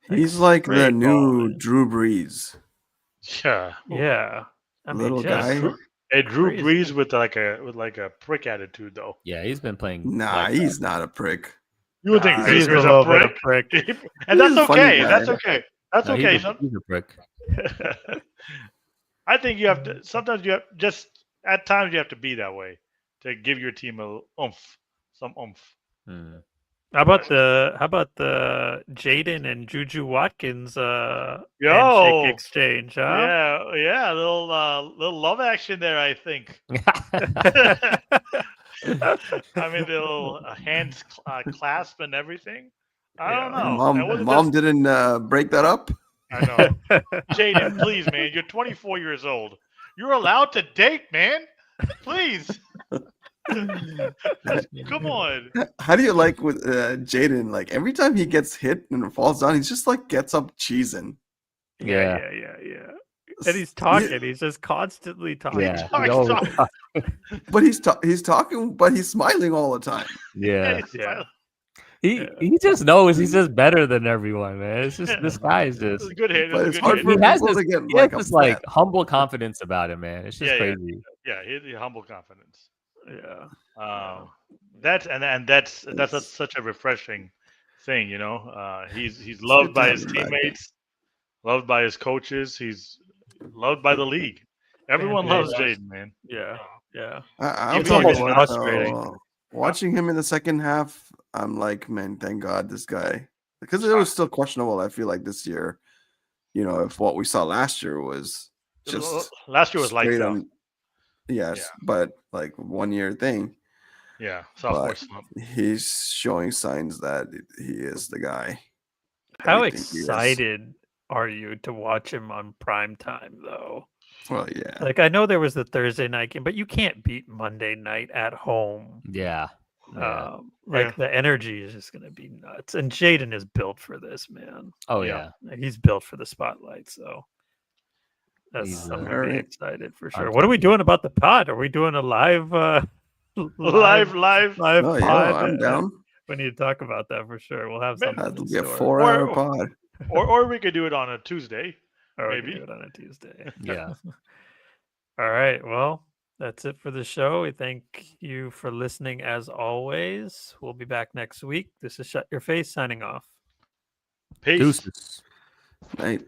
He's like the new Drew Brees. Yeah. Yeah. I mean, little guy. Hey, Drew Crazy. Brees with like a prick attitude though. Yeah, he's been playing. Nah, like he's not a prick. You would think He's Baker's a a little bit of prick, prick. and that's He's a funny okay. guy. That's okay. That's No, okay. he's a prick. I think you have to. Sometimes you have just at times you have to be that way to give your team a oomph, some oomph. Hmm. How about the Jayden and Juju Watkins handshake Yo, exchange, huh? yeah, little love action there. I think. I mean, the little hands clasp and everything. I don't Yeah. know. That wasn't Mom just. didn't break that up. I know. Jayden, please, man. You're 24 years old. You're allowed to date, man. Please. Come on. How do you like with Jayden? Like every time he gets hit and falls down, he's just like gets up cheesing. Yeah. And he's talking. He's just constantly talking. Yeah, Talk, he's always talk. talking. But he's talking, but he's smiling all the time. Yeah, He's Yeah. he just knows he's just better than everyone, man. It's just this guy is It's just a good hit. But It's it's a hard good for hit. he has people this, to get he has like this like upset. humble confidence about him, man. It's just Yeah, yeah. crazy. Yeah, he's a humble confidence. Yeah. That's such a refreshing thing, you know. He's loved good to by have his him back. teammates, loved by his coaches. He's loved by the league. Everyone loves Jayden, man. Yeah. I'll Even- tell you even what, frustrating. watching him in the second half, I'm like, man, thank God this guy, because it was still questionable. I feel like this year, if what we saw last year was just Last year was lights straight out. on, yes, Yeah. but like 1 year thing. Yeah, sophomore But slump. he's showing signs that he is the guy. How we think he is. excited are you to watch him on prime time, though? Well, yeah. Like, I know there was the Thursday night game, but you can't beat Monday night at home. Yeah, The energy is just going to be nuts. And Jayden is built for this, man. oh Yeah. yeah. Like, he's built for the spotlight. So He's, I'm going to be alright. excited for I'm sure. What are we too. doing about the pod? Are we doing a live Live. Oh, pod? yeah, I'm down. We need to talk about that for sure. We'll have Man, something That'll in be a store. 4-hour pod. Or we could do it on a Tuesday. Or we can maybe. do it on a Tuesday. Yeah. All right. Well, that's it for the show. We thank you for listening as always. We'll be back next week. This is Shut Your Face signing off. Peace. Deuces. Night.